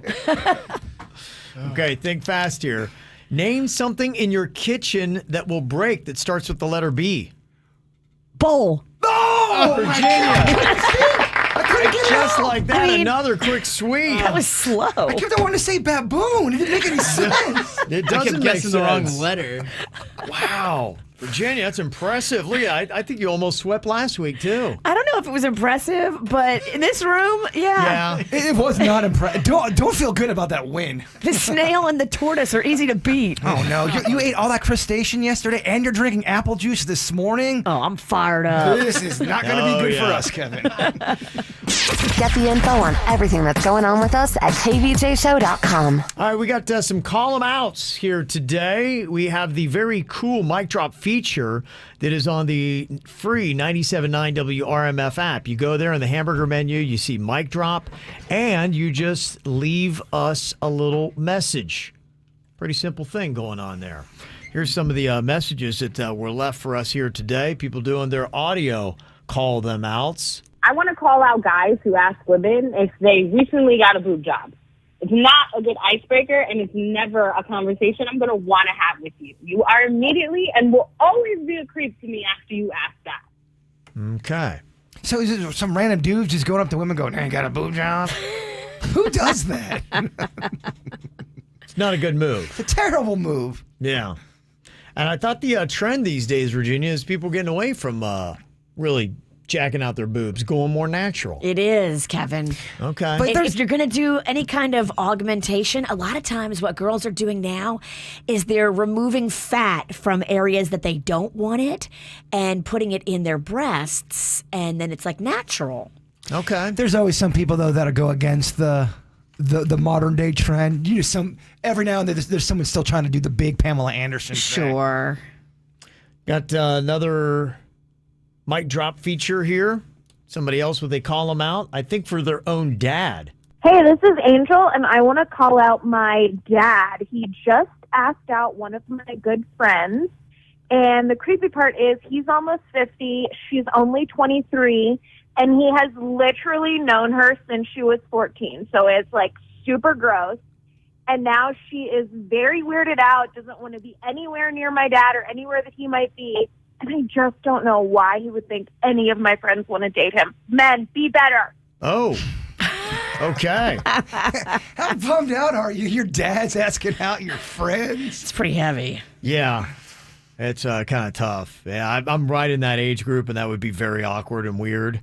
Okay, think fast here. Name something in your kitchen that will break that starts with the letter B. Bowl. Oh, Virginia. I couldn't get it Just out. like that, I mean- another quick sweep. That was slow. I kept on wanting to say baboon. It didn't make any sense. It I doesn't kept make guessing the wrong sense. letter. Wow. Virginia, that's impressive. Leah, I think you almost swept last week, too. I don't know if it was impressive, but in this room, Yeah. It was not impressive. Don't feel good about that win. the snail and the tortoise are easy to beat. Oh, no. You ate all that crustacean yesterday, and you're drinking apple juice this morning? Oh, I'm fired up. This is not going to be good for us, Kevin. Get the info on everything that's going on with us at kvjshow.com. All right, we got some call 'em outs here today. We have the very cool mic drop feature that is on the free 97.9 WRMF app. You go there in the hamburger menu, you see mic drop, and you just leave us a little message. Pretty simple thing going on there. Here's some of the messages that were left for us here today. People doing their audio call them outs. I want to call out guys who ask women if they recently got a boob job. It's not a good icebreaker, and it's never a conversation I'm going to want to have with you. You are immediately and will always be a creep to me after you ask that. Okay. So is it some random dude just going up to women going, hey, got a boob job? Who does that? It's not a good move. It's a terrible move. Yeah. And I thought the trend these days, Virginia, is people getting away from really jacking out their boobs, going more natural. It is, Kevin. Okay. If you're going to do any kind of augmentation, a lot of times what girls are doing now is they're removing fat from areas that they don't want it and putting it in their breasts, and then it's like natural. Okay. There's always some people, though, that'll go against the modern day trend. You know, every now and then there's someone still trying to do the big Pamela Anderson thing. Sure. Got another mic drop feature here. Somebody else, would they call them out? I think for their own dad. Hey, this is Angel, and I want to call out my dad. He just asked out one of my good friends, and the creepy part is he's almost 50, she's only 23, and he has literally known her since she was 14, so it's like super gross. And now she is very weirded out, doesn't want to be anywhere near my dad or anywhere that he might be. And I just don't know why he would think any of my friends want to date him. Men, be better. Oh. Okay. How bummed out are you? Your dad's asking out your friends? It's pretty heavy. Yeah. It's kind of tough. Yeah, I'm right in that age group, and that would be very awkward and weird.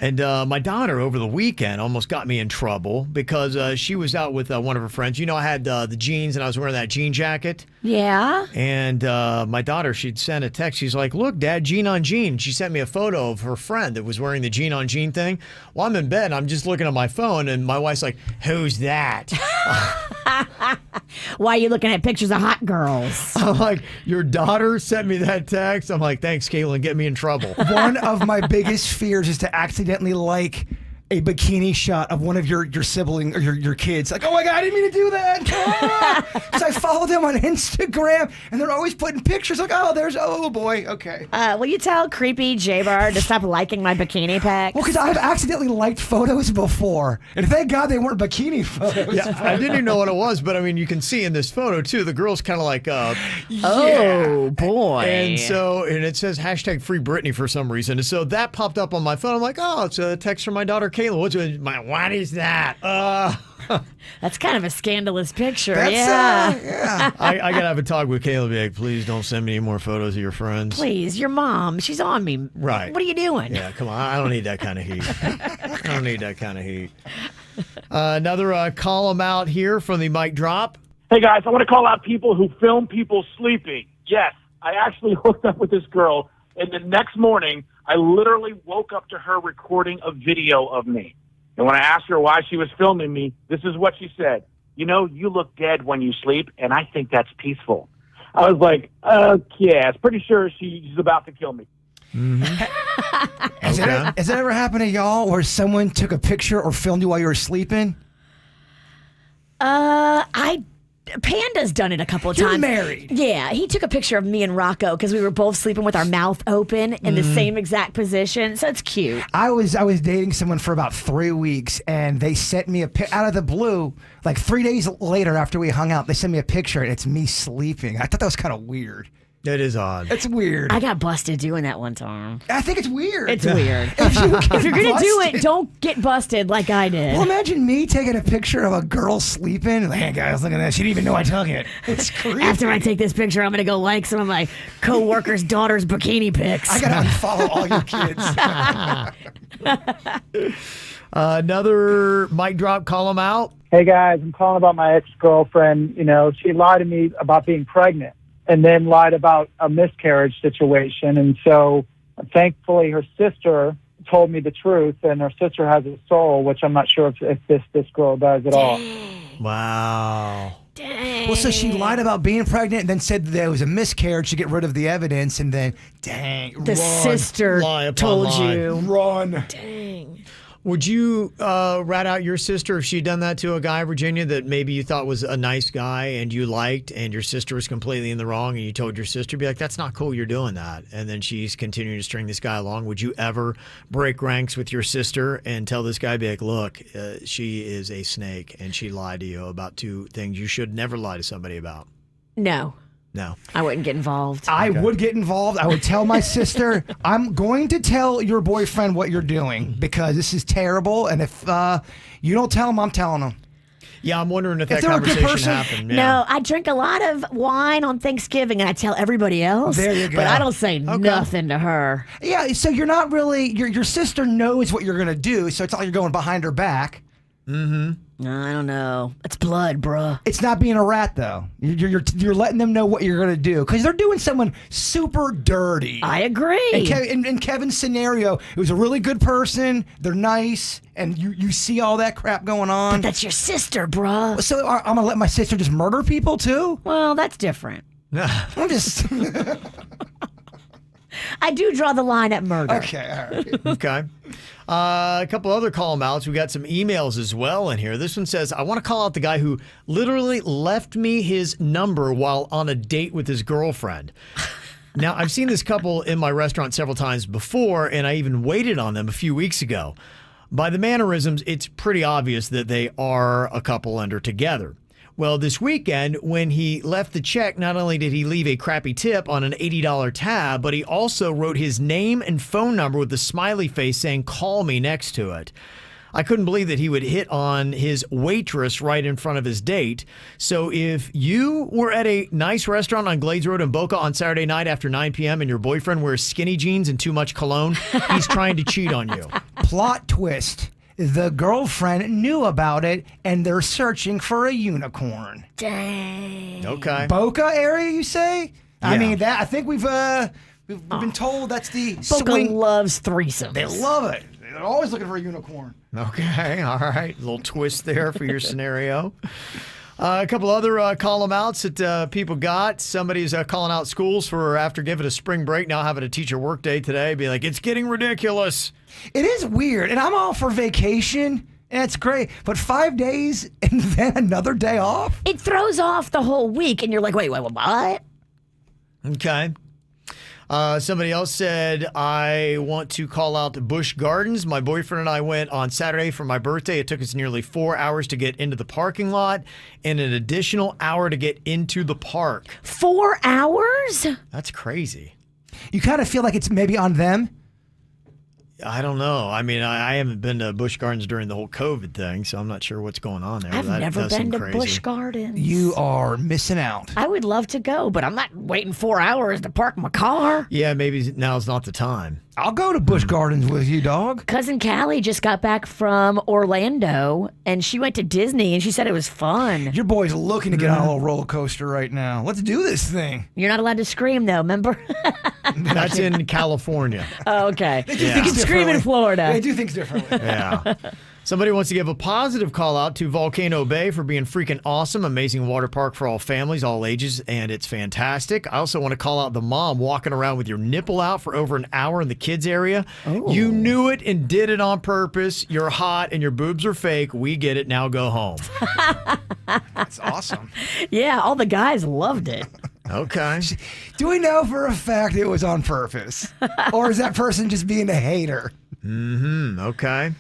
And my daughter over the weekend almost got me in trouble because she was out with one of her friends. You know, I had the jeans, and I was wearing that jean jacket. Yeah. And my daughter, she'd sent a text. She's like, look, Dad, jean on jean. She sent me a photo of her friend that was wearing the jean on jean thing. Well, I'm in bed, and I'm just looking at my phone, and my wife's like, who's that? Why are you looking at pictures of hot girls? I'm like, your daughter sent me that text? I'm like, thanks, Caitlin, get me in trouble. One of my biggest fears is to accidentally like a bikini shot of one of your sibling or your kids. Like, oh my God, I didn't mean to do that. Because I follow them on Instagram, and they're always putting pictures like, oh boy, okay. Will you tell creepy J-Bar to stop liking my bikini pics? Well, because I've accidentally liked photos before, and thank God they weren't bikini photos. Yeah, I didn't even know what it was, but I mean, you can see in this photo too, the girl's kind of like, Oh, boy. and it says hashtag free Britney for some reason. And so that popped up on my phone. I'm like, oh, it's a text from my daughter, Caitlin. What is that? That's kind of a scandalous picture. That's, yeah. I got to have a talk with Caitlin. Be like, please don't send me any more photos of your friends. Please, your mom, she's on me. Right. What are you doing? Yeah, come on. I don't need that kind of heat. I don't need that kind of heat. Another call 'em out here from the mic drop. Hey, guys, I want to call out people who film people sleeping. Yes, I actually hooked up with this girl, and the next morning, I literally woke up to her recording a video of me. And when I asked her why she was filming me, this is what she said. you know, you look dead when you sleep, and I think that's peaceful. I was like, okay, I was pretty sure she's about to kill me. Has it ever happened to y'all where someone took a picture or filmed you while you were sleeping? Panda's done it a couple of You're times. married. Yeah, he took a picture of me and Rocco because we were both sleeping with our mouth open in the same exact position. So it's cute. I was dating someone for about 3 weeks, and they sent me out of the blue, like 3 days later after we hung out, they sent me a picture, and it's me sleeping. I thought that was kind of weird. That is odd. It's weird. I got busted doing that one time. I think it's weird. It's weird. If you're going to do it, don't get busted like I did. Well, imagine me taking a picture of a girl sleeping. Like, hey, guys, look at that. She didn't even know I took it. It's creepy. After I take this picture, I'm going to go like some of my co-workers' daughters' bikini pics. I got to unfollow all your kids. Another mic drop, call them out. Hey, guys, I'm calling about my ex-girlfriend. You know, she lied to me about being pregnant and then lied about a miscarriage situation. And so thankfully her sister told me the truth, and her sister has a soul, which I'm not sure if this girl does at all. Wow. Dang. Well, so she lied about being pregnant and then said that there was a miscarriage to get rid of the evidence, and then, dang, The sister Lie upon told lie. you. Run. Dang. Would you rat out your sister if she'd done that to a guy, Virginia, that maybe you thought was a nice guy and you liked, and your sister was completely in the wrong, and you told your sister, be like, that's not cool, you're doing that, and then she's continuing to string this guy along? Would you ever break ranks with your sister and tell this guy, be like, look, she is a snake, and she lied to you about 2 things you should never lie to somebody about? No. No. I wouldn't get involved. I would get involved. I would tell my sister, I'm going to tell your boyfriend what you're doing because this is terrible. And if you don't tell him, I'm telling him. Yeah, I'm wondering if that they're a good conversation person- happened. Yeah. No, I drink a lot of wine on Thanksgiving, and I tell everybody else. There you go. But I don't say nothing to her. Yeah, so you're not really, your sister knows what you're going to do, so it's not like you're going behind her back. I don't know. It's blood, bruh. It's not being a rat, though. You're letting them know what you're going to do because they're doing someone super dirty. I agree. And in Kevin's scenario, it was a really good person. They're nice, and you see all that crap going on. But that's your sister, bruh. So I'm going to let my sister just murder people, too? Well, that's different. I'm just... I do draw the line at murder. Okay, all right. Okay. A couple other call outs. We got some emails as well in here. This one says, I want to call out the guy who literally left me his number while on a date with his girlfriend. Now, I've seen this couple in my restaurant several times before, and I even waited on them a few weeks ago. By the mannerisms, it's pretty obvious that they are a couple and are together. Well, this weekend, when he left the check, not only did he leave a crappy tip on an $80 tab, but he also wrote his name and phone number with a smiley face saying, call me next to it. I couldn't believe that he would hit on his waitress right in front of his date. So if you were at a nice restaurant on Glades Road in Boca on Saturday night after 9 p.m. and your boyfriend wears skinny jeans and too much cologne, he's trying to cheat on you. Plot twist. The girlfriend knew about it, and they're searching for a unicorn. Dang. Okay. Boca area, you say? I Yeah. mean, that. I think we've been told that's the Boca swing. loves threesomes. They love it. They're always looking for a unicorn. Okay, all right. A little twist there for your scenario. A couple other call-em outs that people got. Somebody's calling out schools for after giving a spring break, now having a teacher work day today. Be like, it's getting ridiculous. It is weird, and I'm all for vacation, and it's great. But 5 days and then another day off? It throws off the whole week, and you're like, wait, what? Okay. Somebody else said, I want to call out Busch Gardens. My boyfriend and I went on Saturday for my birthday. It took us nearly 4 hours to get into the parking lot and an additional hour to get into the park. 4 hours? That's crazy. You kind of feel like it's maybe on them. I don't know. I mean, I haven't been to Busch Gardens during the whole COVID thing, so I'm not sure what's going on there. I've That never does been seem to crazy. Busch Gardens. You are missing out. I would love to go, but I'm not waiting 4 hours to park my car. Yeah, maybe now's not the time. I'll go to Busch Gardens with you, dog. Cousin Callie just got back from Orlando, and she went to Disney, and she said it was fun. Your boy's looking to get on a little roller coaster right now. Let's do this thing. You're not allowed to scream, though, remember? That's in California. Oh, okay. Yeah. You can scream in Florida. They do things differently. Yeah. Somebody wants to give a positive call out to Volcano Bay for being freaking awesome. Amazing water park for all families, all ages, and it's fantastic. I also want to call out the mom walking around with your nipple out for over an hour in the kids area. Oh. You knew it and did it on purpose. You're hot and your boobs are fake. We get it. Now go home. That's awesome. Yeah, all the guys loved it. Okay. Do we know for a fact it was on purpose? Or is that person just being a hater? Okay.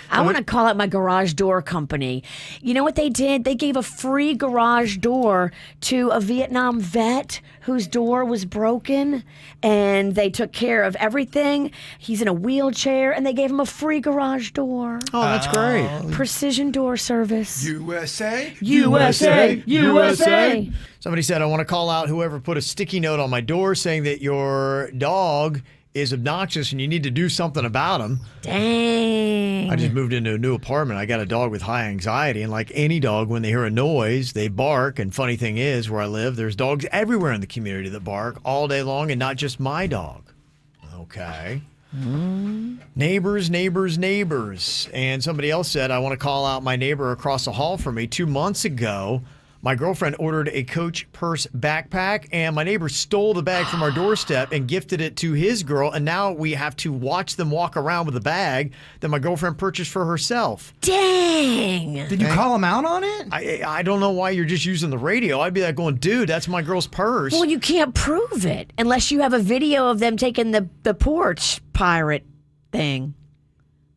I want to call out my garage door company. You know what they did? They gave a free garage door to a Vietnam vet whose door was broken, and they took care of everything. He's in a wheelchair, and they gave him a free garage door. Oh, that's great. Precision door service. USA? USA! USA! Somebody said, I want to call out whoever put a sticky note on my door saying that your dog is obnoxious and you need to do something about him. Dang. I just moved into a new apartment. I got a dog with high anxiety, and like any dog, when they hear a noise, they bark. And funny thing is, where I live, there's dogs everywhere in the community that bark all day long, and not just my dog. Okay. Neighbors. And somebody else said, I want to call out my neighbor across the hall from me 2 months ago. My girlfriend ordered a Coach purse backpack, and my neighbor stole the bag from our doorstep and gifted it to his girl, and now we have to watch them walk around with a bag that my girlfriend purchased for herself. Dang. Did you call him out on it? I don't know why you're just using the radio. I'd be like going, dude, that's my girl's purse. Well, you can't prove it unless you have a video of them taking the porch pirate thing.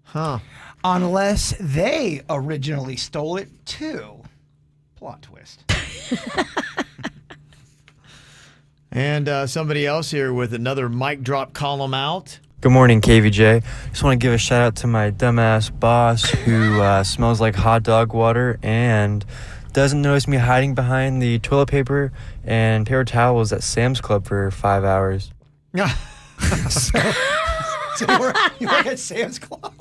Huh. Unless they originally stole it too. Plot twist. And somebody else here with another mic drop column out. Good morning, KVJ. Just want to give a shout out to my dumbass boss who smells like hot dog water and doesn't notice me hiding behind the toilet paper and paper towels at Sam's Club for 5 hours. So you work at Sam's Club?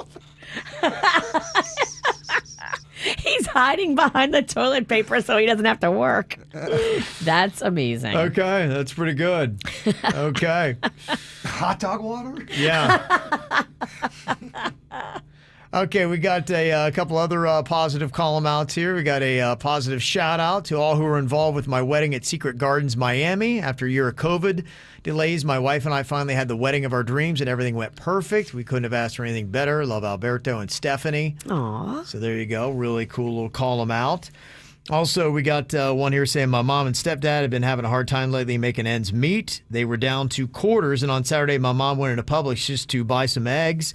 He's hiding behind the toilet paper so he doesn't have to work. That's amazing. Okay, that's pretty good. Okay. Hot dog water? Yeah. Okay, we got a couple other positive column outs here. We got a positive shout out to all who were involved with my wedding at Secret Gardens, Miami. After a year of COVID delays, my wife and I finally had the wedding of our dreams, and everything went perfect. We couldn't have asked for anything better. Love Alberto and Stephanie. Aw. So there you go. Really cool little column out. Also, we got one here saying my mom and stepdad have been having a hard time lately making ends meet. They were down to quarters, and on Saturday, my mom went into Publix just to buy some eggs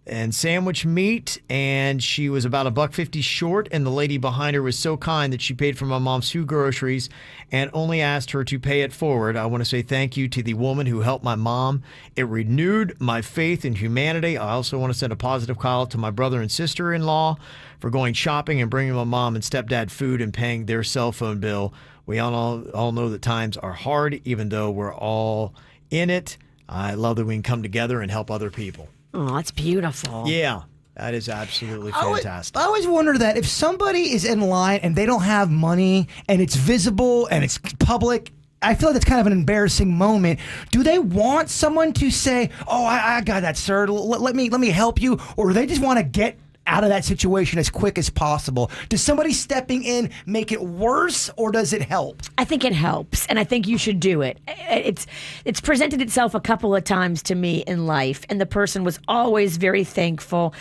and sandwich meat, and she was about $1.50 short, and the lady behind her was so kind that she paid for my mom's few groceries and only asked her to pay it forward. I want to say thank you to the woman who helped my mom. It renewed my faith in humanity. I also want to send a positive call out to my brother and sister-in-law for going shopping and bringing my mom and stepdad food and paying their cell phone bill. We all know that times are hard, even though we're all in it. I love that we can come together and help other people. Oh, that's beautiful. Yeah, that is absolutely fantastic. I always wonder that if somebody is in line and they don't have money and it's visible and it's public, I feel like that's kind of an embarrassing moment. Do they want someone to say, "Oh, I got that, sir. Let me help you," or do they just want to get out of that situation as quick as possible? Does somebody stepping in make it worse, or does it help? I think it helps, and I think you should do it. It's presented itself a couple of times to me in life, and the person was always very thankful.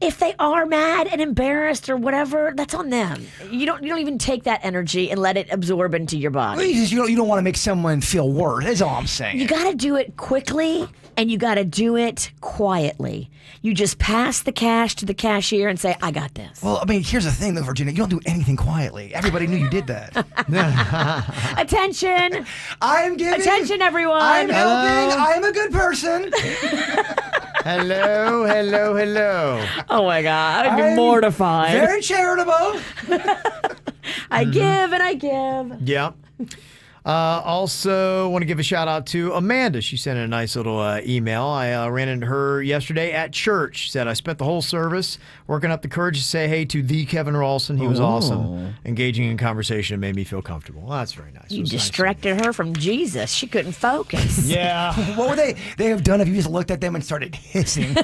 If they are mad and embarrassed or whatever, that's on them. You don't even take that energy and let it absorb into your body. You don't want to make someone feel worse. That's all I'm saying. You got to do it quickly, and you got to do it quietly. You just pass the cash to the cashier and say, "I got this." Well, I mean, here's the thing, though, Virginia. You don't do anything quietly. Everybody knew you did that. Attention. I'm giving. Attention, everyone. I'm helping. I'm a good person. Hello. Oh, my God. I'd be mortified. Very charitable. I give and I give. Yeah. Also, want to give a shout out to Amanda. She sent in a nice little email. I ran into her yesterday at church. She said, I spent the whole service working up the courage to say hey to the Kevin Ralston. He was awesome. Engaging in conversation made me feel comfortable. Well, that's very nice. You distracted her from Jesus. She couldn't focus. Yeah. What would they have done if you just looked at them and started hissing?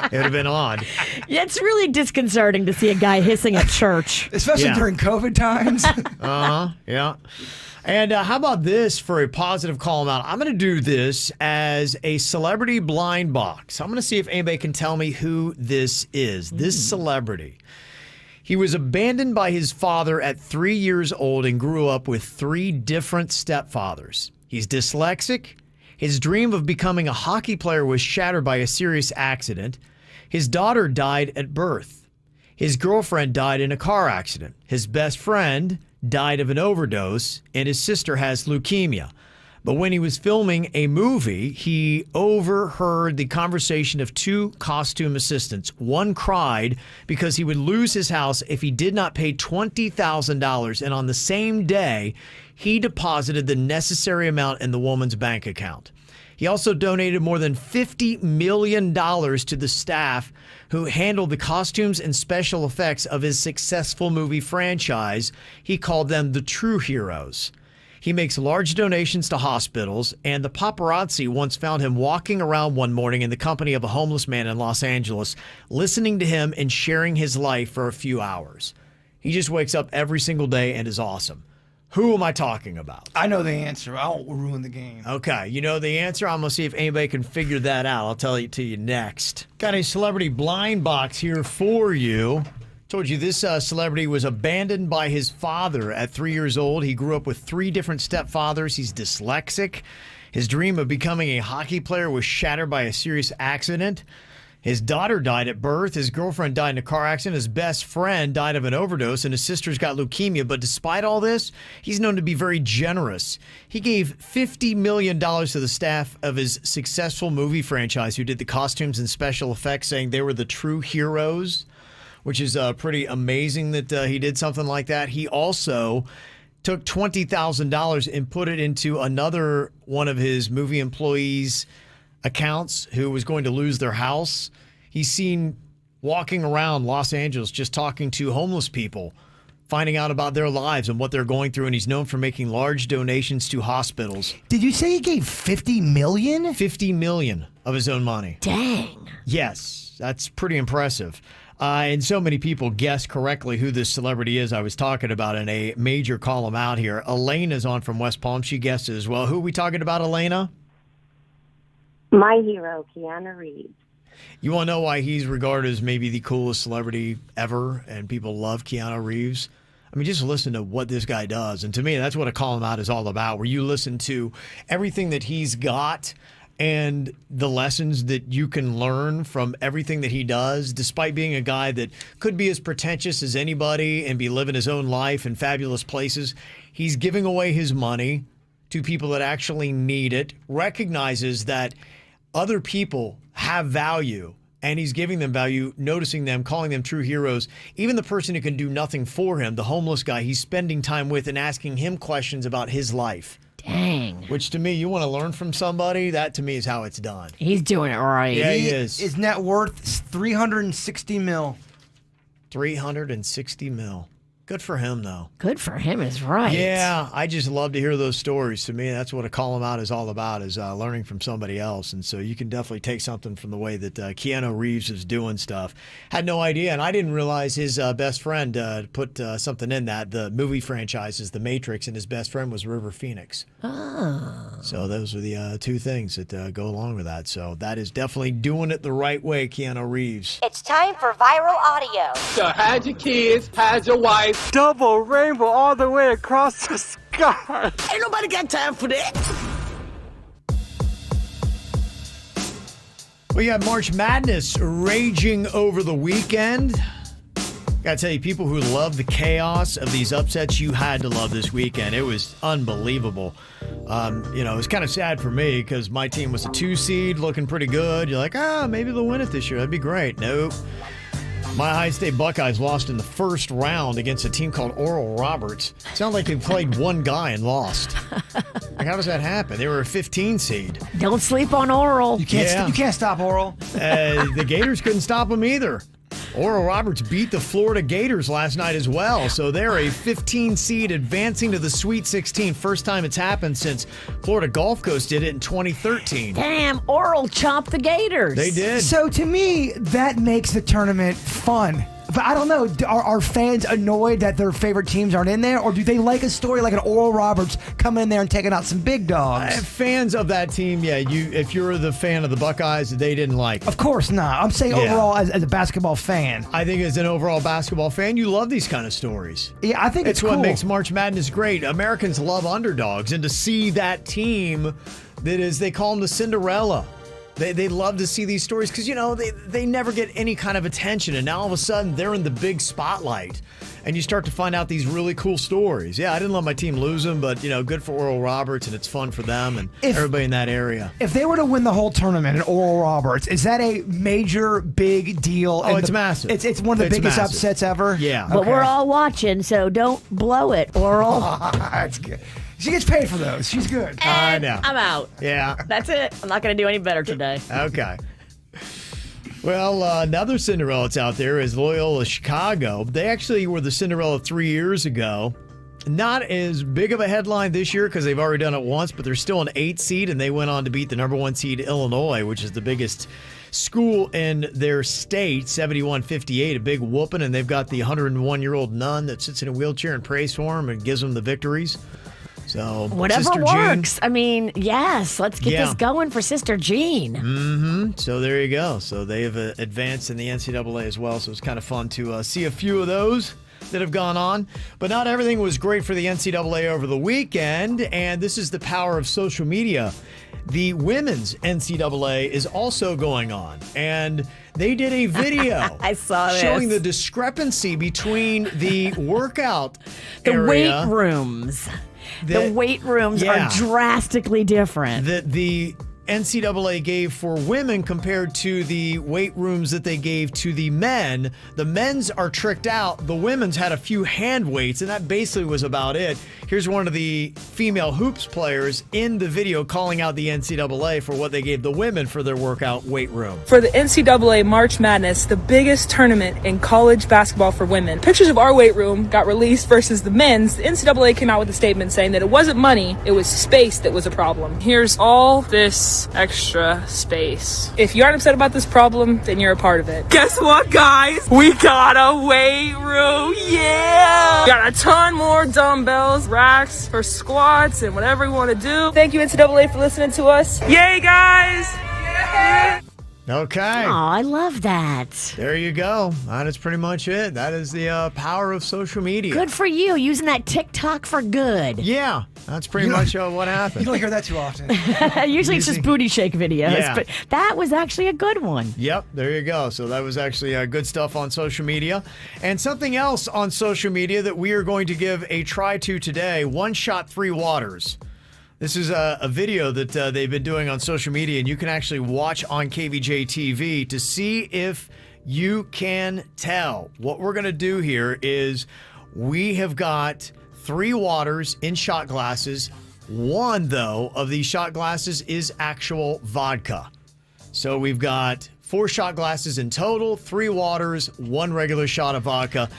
It would have been odd. Yeah, it's really disconcerting to see a guy hissing at church. Especially Yeah. during COVID times. Yeah. And how about this for a positive call him out? I'm going to do this as a celebrity blind box. I'm going to see if anybody can tell me who this is. This celebrity. He was abandoned by his father at 3 years old and grew up with 3 different stepfathers. He's dyslexic. His dream of becoming a hockey player was shattered by a serious accident. His daughter died at birth. His girlfriend died in a car accident. His best friend died of an overdose, and his sister has leukemia. But when he was filming a movie, he overheard the conversation of 2 costume assistants. One cried because he would lose his house if he did not pay $20,000, and on the same day, he deposited the necessary amount in the woman's bank account. He also donated more than $50 million to the staff who handled the costumes and special effects of his successful movie franchise. He called them the true heroes. He makes large donations to hospitals, and the paparazzi once found him walking around one morning in the company of a homeless man in Los Angeles, listening to him and sharing his life for a few hours. He just wakes up every single day and is awesome. Who am I talking about? I know the answer. I won't ruin the game. Okay, you know the answer. I'm going to see if anybody can figure that out. I'll tell it to you next. Got a celebrity blind box here for you. Told you this celebrity was abandoned by his father at 3 years old. He grew up with 3 different stepfathers. He's dyslexic. His dream of becoming a hockey player was shattered by a serious accident. His daughter died at birth. His girlfriend died in a car accident. His best friend died of an overdose, and his sister's got leukemia. But despite all this, he's known to be very generous. He gave $50 million to the staff of his successful movie franchise who did the costumes and special effects, saying they were the true heroes, which is pretty amazing that he did something like that. He also took $20,000 and put it into another one of his movie employees' accounts who was going to lose their house. He's seen walking around Los Angeles just talking to homeless people, finding out about their lives and what they're going through, and he's known for making large donations to hospitals. Did you say he gave $50 million? $50 million of his own money. Dang. Yes, that's pretty impressive. And so many people guessed correctly who this celebrity is I was talking about in a major call him out here. Elena's on from West Palm. She guessed it as well. Who are we talking about, Elena? My hero, Keanu Reeves. You want to know why he's regarded as maybe the coolest celebrity ever and people love Keanu Reeves? I mean, just listen to what this guy does. And to me, that's what a call him out is all about, where you listen to everything that he's got and the lessons that you can learn from everything that he does, despite being a guy that could be as pretentious as anybody and be living his own life in fabulous places. He's giving away his money to people that actually need it, recognizes that other people have value, and he's giving them value, noticing them, calling them true heroes. Even the person who can do nothing for him, the homeless guy, he's spending time with and asking him questions about his life. Dang. Which to me, you want to learn from somebody, that to me is how it's done. He's doing it right. Yeah, he is. His net worth is $360 million. 360 mil. Good for him, though. Good for him is right. Yeah, I just love to hear those stories. To me, that's what a call him out is all about, is learning from somebody else. And so you can definitely take something from the way that Keanu Reeves is doing stuff. Had no idea, and I didn't realize his best friend put something in that. The movie franchise is The Matrix, and his best friend was River Phoenix. Oh. So those are the 2 things that go along with that. So that is definitely doing it the right way, Keanu Reeves. It's time for viral audio. So hide your kids, hide your wife. Double rainbow all the way across the sky. Ain't nobody got time for that. We got March Madness raging over the weekend. Gotta tell you, people who love the chaos of these upsets, you had to love this weekend. It was unbelievable. It was kind of sad for me because my team was a 2 seed, looking pretty good. You're like, maybe they'll win it this year. That'd be great. Nope. My High State Buckeyes lost in the first round against a team called Oral Roberts. Sounds like they played one guy and lost. Like, how does that happen? They were a 15 seed. Don't sleep on Oral. You can't stop Oral. The Gators couldn't stop them either. Oral Roberts beat the Florida Gators last night as well. So they're a 15 seed advancing to the Sweet 16. First time it's happened since Florida Gulf Coast did it in 2013. Damn, Oral chopped the Gators. They did. So to me, that makes the tournament fun. But I don't know, are fans annoyed that their favorite teams aren't in there? Or do they like a story like an Oral Roberts coming in there and taking out some big dogs? Fans of that team, yeah, if you're the fan of the Buckeyes, they didn't like it. Of course not. I'm saying overall as a basketball fan. I think as an overall basketball fan, you love these kind of stories. Yeah, I think it's cool. what makes March Madness great. Americans love underdogs, and to see that team that is, they call them the Cinderella. They love to see these stories because, they never get any kind of attention. And now all of a sudden they're in the big spotlight and you start to find out these really cool stories. Yeah, I didn't let my team lose them, but, good for Oral Roberts and it's fun for them and everybody in that area. If they were to win the whole tournament at Oral Roberts, is that a major, big deal? Oh, it's massive. It's one of the biggest upsets ever? Yeah. But we're all watching, so don't blow it, Oral. That's good. She gets paid for those. She's good. I know. I'm out. Yeah. That's it. I'm not going to do any better today. Okay. Well, another Cinderella that's out there is Loyola Chicago. They actually were the Cinderella 3 years ago. Not as big of a headline this year because they've already done it once, but they're still an 8 seed, and they went on to beat the number 1 seed Illinois, which is the biggest school in their state, 71-58, a big whooping, and they've got the 101-year-old nun that sits in a wheelchair and prays for them and gives them the victories. So whatever Sister works. Jean. I mean, yes, let's get this going for Sister Jean. Mm-hmm. So there you go. So they have advanced in the NCAA as well. So it's kind of fun to see a few of those that have gone on. But not everything was great for the NCAA over the weekend. And this is the power of social media. The women's NCAA is also going on. And they did a video I saw this. showing the discrepancy between the workout The area. weight rooms. The weight rooms are drastically different. That the NCAA gave for women compared to the weight rooms that they gave to the men. The men's are tricked out. The women's had a few hand weights, and that basically was about it. Here's one of the female hoops players in the video calling out the NCAA for what they gave the women for their workout weight room. For the NCAA March Madness, the biggest tournament in college basketball for women, pictures of our weight room got released versus the men's. The NCAA came out with a statement saying that it wasn't money, it was space that was a problem. Here's all this extra space. If you aren't upset about this problem, then you're a part of it. Guess what, guys? We got a weight room. Yeah! Got a ton more dumbbells, racks for squats and whatever we want to do. Thank you, NCAA, for listening to us. Yay, guys! Yeah! Okay. Oh, I love that. There you go. That is pretty much it. That is the power of social media. Good for you, using that TikTok for good. Yeah, that's pretty much what happened. You don't hear that too often. Usually it's just booty shake videos, Yeah. but that was actually a good one. Yep, there you go. So that was actually good stuff on social media. And something else on social media that we are going to give a try to today, One Shot, Three Waters. This is a video that they've been doing on social media, and you can actually watch on KVJ TV to see if you can tell. What we're going to do here is we have got 3 waters in shot glasses. One, though, of these shot glasses is actual vodka. So we've got 4 shot glasses in total, 3 waters, 1 regular shot of vodka.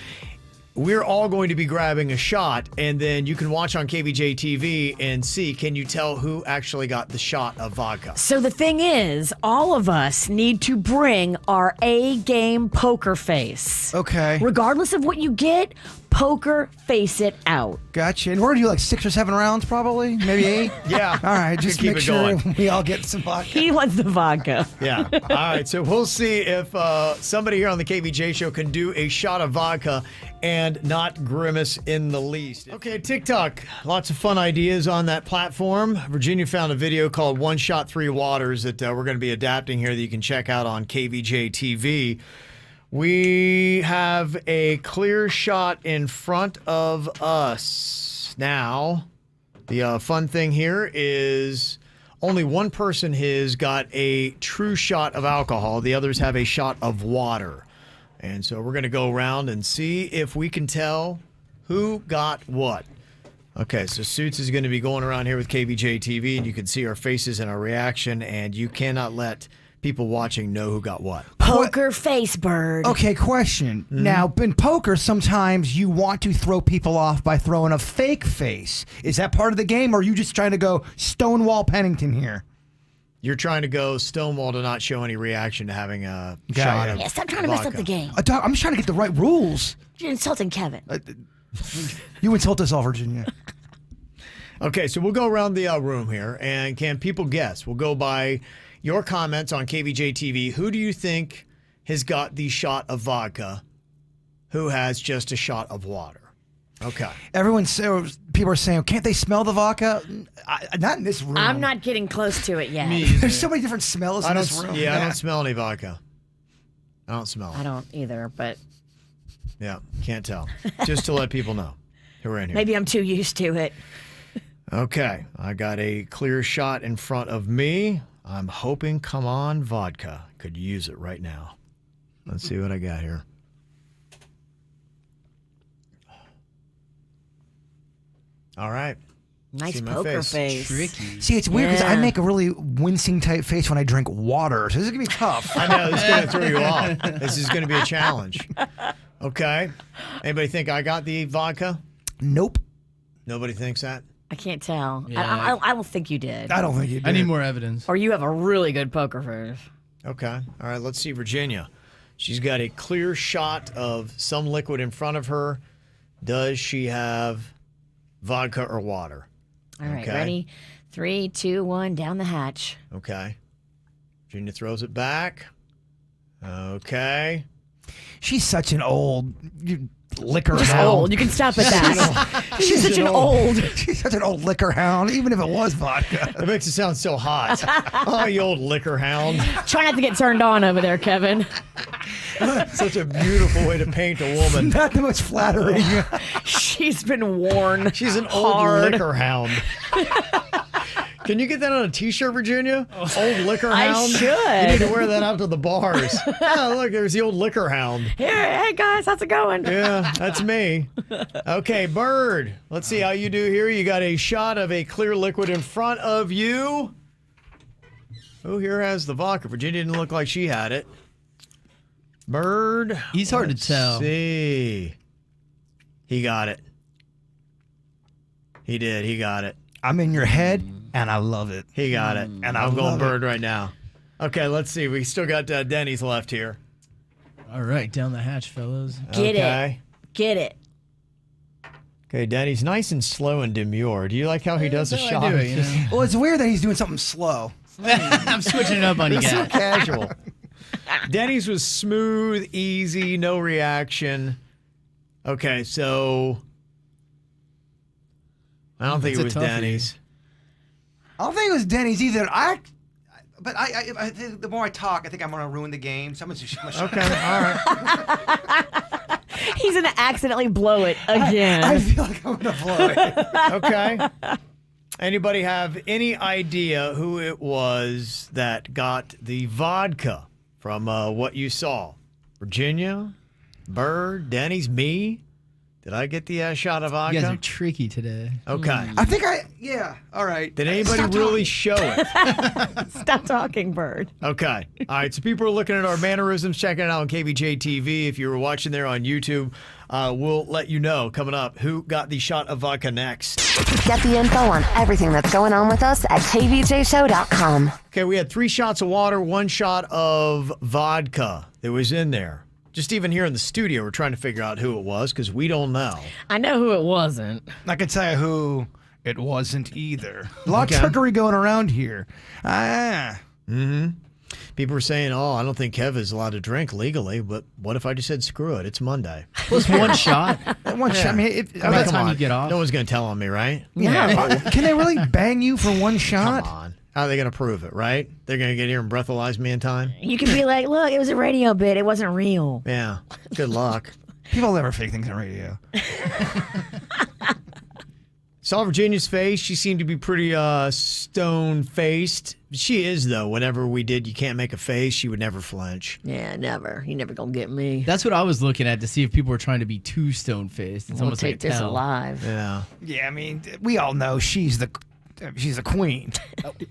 We're all going to be grabbing a shot, and then you can watch on KVJ TV and see, can you tell who actually got the shot of vodka? So the thing is, all of us need to bring our A-game poker face. Okay. Regardless of what you get, poker face it out. Gotcha. And we're going to do like 6 or 7 rounds probably, maybe 8. Yeah. All right, just keep make it sure going. we all get some vodka. He wants the vodka. Yeah. All right, so we'll see if somebody here on the KVJ show can do a shot of vodka and not grimace in the least. Okay, TikTok. Lots of fun ideas on that platform. Virginia found a video called One Shot, Three Waters that we're going to be adapting here that you can check out on KVJ TV. We have a clear shot in front of us. Now, the fun thing here is only one person has got a true shot of alcohol. The others have a shot of water. And so we're going to go around and see if we can tell who got what. Okay, so Suits is going to be going around here with KVJ TV, and you can see our faces and our reaction, and you cannot let people watching know who got what. Poker face, Bird. Okay, question. Now, in poker, sometimes you want to throw people off by throwing a fake face. Is that part of the game, or are you just trying to go Stonewall Pennington here? You're trying to go Stonewall to not show any reaction to having a shot of Stop trying to mess up vodka. the game. I'm just trying to get the right rules. You're insulting Kevin. You insult us all, Virginia. Okay, so we'll go around the room here, and can people guess? We'll go by your comments on KVJ TV. Who do you think has got the shot of vodka? Who has just a shot of water? Okay. People are saying, can't they smell the vodka? Not in this room. I'm not getting close to it yet. There's so many different smells in this room. Yeah, I don't smell any vodka. I don't smell it. I don't either, but Yeah, can't tell. Just to let people know who are in here. maybe I'm too used to it. Okay, I got a clear shot in front of me. I'm hoping Come On Vodka could use it right now. Let's see what I got here. All right. Nice See my poker face. Tricky. See, it's weird because I Yeah. make a really wincing type face when I drink water. So this is going to be tough. I know, this is going to throw you off. This is going to be a challenge. Okay. Anybody think I got the vodka? Nope. Nobody thinks that? I can't tell. Yeah. I don't think you did. I don't think you did. I need more evidence. Or you have a really good poker face. Okay. All right, let's see Virginia. She's got a clear shot of some liquid in front of her. Does she have vodka or water? All right, Okay. ready? 3, 2, 1, down the hatch. Okay. Virginia throws it back. Okay. She's such an old liquor Just hound. old. You can stop at that. She's such an old. She's such an old liquor hound, even if it was vodka. That makes it sound so hot. Oh, you old liquor hound. Try not to get turned on over there, Kevin. Such a beautiful way to paint a woman. Not the most flattering. She's been worn. She's an old hard. liquor hound. Can you get that on a t-shirt, Virginia? Old liquor I hound? should. You need to wear that out to the bars. Oh, look, there's the old liquor hound. Here, hey guys, how's it going? Yeah, that's me. Okay, Bird. Let's see how you do here. You got a shot of a clear liquid in front of you. Who here has the vodka? Virginia didn't look like she had it. Bird. He's hard to let's tell. See. He got it. He did. He got it. I'm in your head, and I love it. He got it. And I'm going Bird right now. Okay, let's see. We still got Denny's left here. All right, down the hatch, fellas. Get Okay. it. Get it. Okay, Denny's nice and slow and demure. Do you like how he does the That's shot? how I do it, you know? Well, it's weird that he's doing something slow. I'm switching it up on you It's so guys. casual. Denny's was smooth, easy, no reaction. Okay, so I don't think It's it a was toughie. Denny's. I don't think it was Denny's either. But I think the more I talk, I think I'm going to ruin the game. Someone's just Okay, all right. He's going to accidentally blow it again. I feel like I'm going to blow it. Okay. Anybody have any idea who it was that got the vodka from what you saw? Virginia? Bird? Denny's? Me? Did I get the shot of vodka? You guys are tricky today. Okay. I think yeah, all right. Did anybody Stop really talking. show it? Stop talking, Bird. Okay. All right. So people are looking at our mannerisms, checking it out on KVJ TV. If you were watching there on YouTube, we'll let you know coming up who got the shot of vodka next. Get the info on everything that's going on with us at kvjshow.com. Okay. We had 3 shots of water, 1 shot of vodka that was in there. Just even here in the studio, we're trying to figure out who it was because we don't know. I know who it wasn't. I can tell you who it wasn't either. A lot Okay. of trickery going around here. People were saying, oh, I don't think Kev is allowed to drink legally, but what if I just said screw it? It's Monday. Plus one shot. One shot. I mean, By By the come time on. you get off. No one's going to tell on me, right? can they really bang you for one shot? Come on. How are they going to prove it, right? They're going to get here and breathalyze me in time? You can be like, look, it was a radio bit. It wasn't real. Yeah. Good luck. People never fake things on radio. Saw Virginia's face. She seemed to be pretty stone-faced. She is, though. Whenever we did You Can't Make a Face, she would never flinch. Yeah, never. You never gonna get me. That's what I was looking at to see if people were trying to be too stone-faced. It's We'll almost take like this tell. alive. Yeah. Yeah, I mean, we all know she's the she's a queen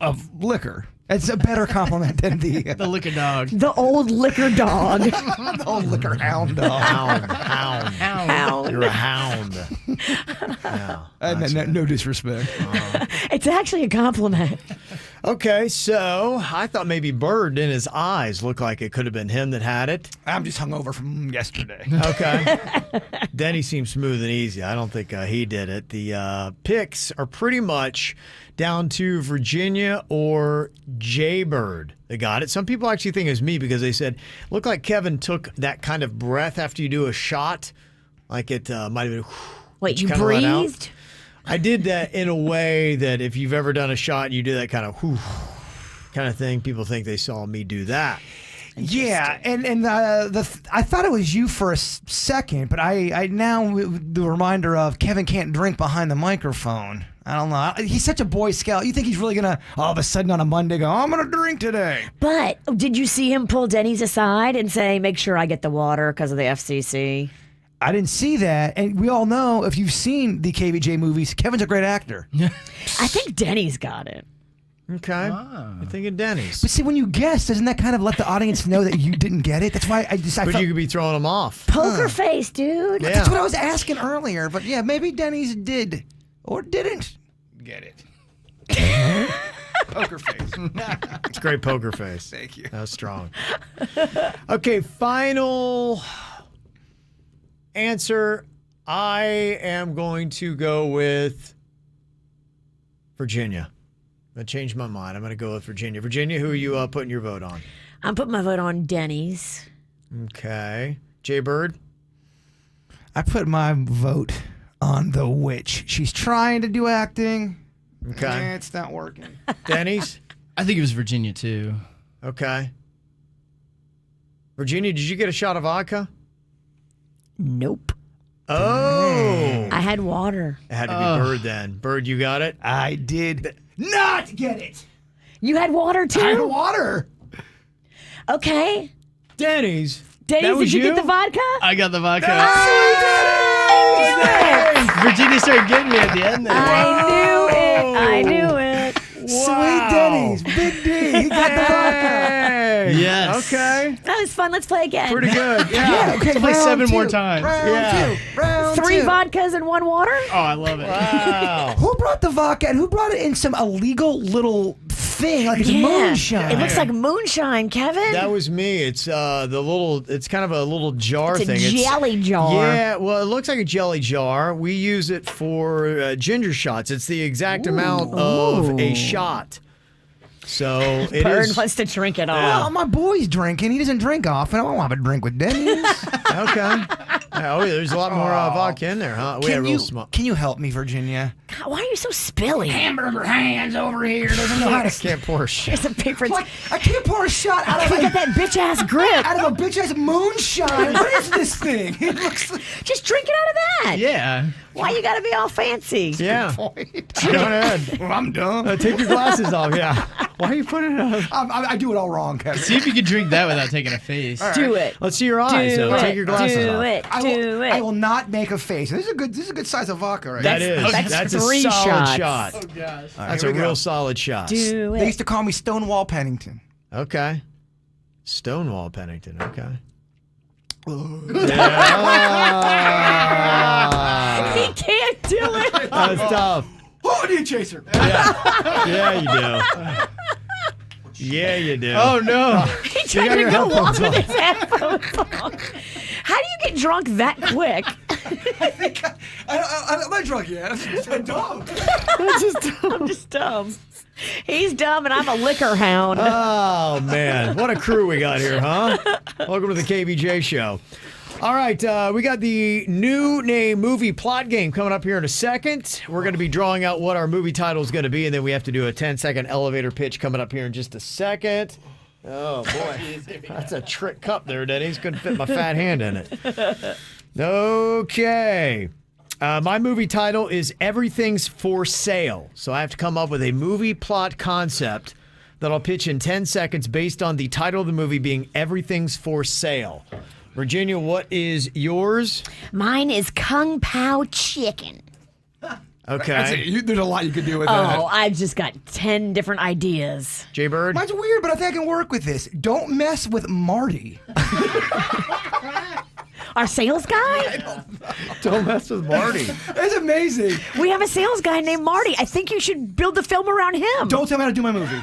of liquor. It's a better compliment than the liquor dog. The old liquor dog. The old liquor hound dog. Hound. You're a hound. Yeah, no disrespect. It's actually a compliment. Okay, so I thought maybe Bird in his eyes looked like it could have been him that had it. I'm just hungover from yesterday. Okay. Denny seems smooth and easy. I don't think he did it. The picks are pretty much down to Virginia or Jaybird. They got it. Some people actually think it was me because they said, looked like Kevin took that kind of breath after you do a shot. Like it might have been. Wait, you kinda let out. breathed? I did that in a way that if you've ever done a shot, you do that kind of whew kind of thing. People think they saw me do that. Yeah, and I thought it was you for a second, but I now the reminder of Kevin can't drink behind the microphone. I don't know. He's such a Boy Scout. You think he's really gonna all of a sudden on a Monday go, I'm gonna drink today? But did you see him pull Denny's aside and say, make sure I get the water because of the FCC? I didn't see that, and we all know if you've seen the KVJ movies, Kevin's a great actor. I think Denny's got it. Okay. I think of Denny's. But see, when you guess, doesn't that kind of let the audience know that you didn't get it? That's why I But felt, you could be throwing them off. Poker face, dude. Yeah. That's what I was asking earlier. But yeah, maybe Denny's did or didn't get it. Poker face. It's a great poker face. Thank you. That was strong. Okay, final answer. I am going to go with Virginia. I'm going to change my mind. I'm going to go with Virginia. Virginia, who are you putting your vote on? I'm putting my vote on Denny's. Okay. Jay Bird? I put my vote on the witch. She's trying to do acting. Okay. It's not working. Denny's? I think it was Virginia, too. Okay. Virginia, did you get a shot of vodka? Nope. Oh. I had water. It had to be Bird then. Bird, you got it? I did not get it. You had water too? I had water. Okay. Denny's. Denny's, did you get the vodka? I got the vodka. Oh, Virginia started getting me at the end there. I knew it. Sweet Denny's. Big D. He got the vodka. Yes. Okay. That was fun. Let's play again. Pretty good. Yeah. Okay, Let's play round 7 more two. times. Round two. Round 3 two. vodkas and 1 water? Oh, I love it. Wow. Who brought the vodka and who brought it in some illegal little thing like it's moonshine? It looks like moonshine, Kevin. That was me. It's it's kind of a little jar It's a thing. jelly jar. Yeah, well, it looks like a jelly jar. We use it for ginger shots. It's the exact amount of a shot. So it Bird is. wants to drink it all. Well, my boy's drinking. He doesn't drink often. I don't want to have a drink with Denny's. Okay. Oh, yeah, there's a lot more vodka in there, huh? We had real small. Can you help me, Virginia? God, why are you so spilly? Hamburger hands over here. Doesn't know how to. Can't pour a shot. There's a paper. Like, I can't pour a shot out of You got that bitch ass grip. out of a bitch ass moonshine. What is this thing? It looks like Just drink it out of that. Yeah. Why you gotta be all fancy? Yeah. point. Go ahead. Well, I'm done. Take your glasses off. Yeah. Why are you putting it up? I do it all wrong, Kevin. See if you can drink that without taking a face. Do it. Let's see your eyes. Do though. it. Take your glasses Do off. it. I Do will, it. I will not make a face. This is a good size of vodka right That here. is. That's That's a 3 solid shots. shot. Oh, gosh. That's here a we real go. solid shot. Do They it. used to call me Stonewall Pennington. Okay. Stonewall Pennington. Okay. He can't do it. That's tough. Oh, Indian chaser. Yeah, you do. Yeah, you do. Oh, no. He got tried to your go off headphones with his headphones on. How do you get drunk that quick? I think I'm not drunk yet. I'm dumb. I'm just dumb. He's dumb and I'm a liquor hound. Oh, man. What a crew we got here, huh? Welcome to the KVJ show. All right, we got the new name movie plot game coming up here in a second. We're going to be drawing out what our movie title is going to be, and then we have to do a 10-second elevator pitch coming up here in just a second. Oh, boy. That's a trick cup there, Denny's. Couldn't fit my fat hand in it. Okay. My movie title is Everything's for Sale. So I have to come up with a movie plot concept that I'll pitch in 10 seconds based on the title of the movie being Everything's for Sale. Virginia, what is yours? Mine is Kung Pao Chicken. Okay. That's it. There's a lot you could do with Oh, that. I've just got 10 different ideas. Jay Bird? Mine's weird, but I think I can work with this. Don't mess with Marty. Our sales guy? Don't mess with Marty. That's amazing. We have a sales guy named Marty. I think you should build the film around him. Don't tell me how to do my movie.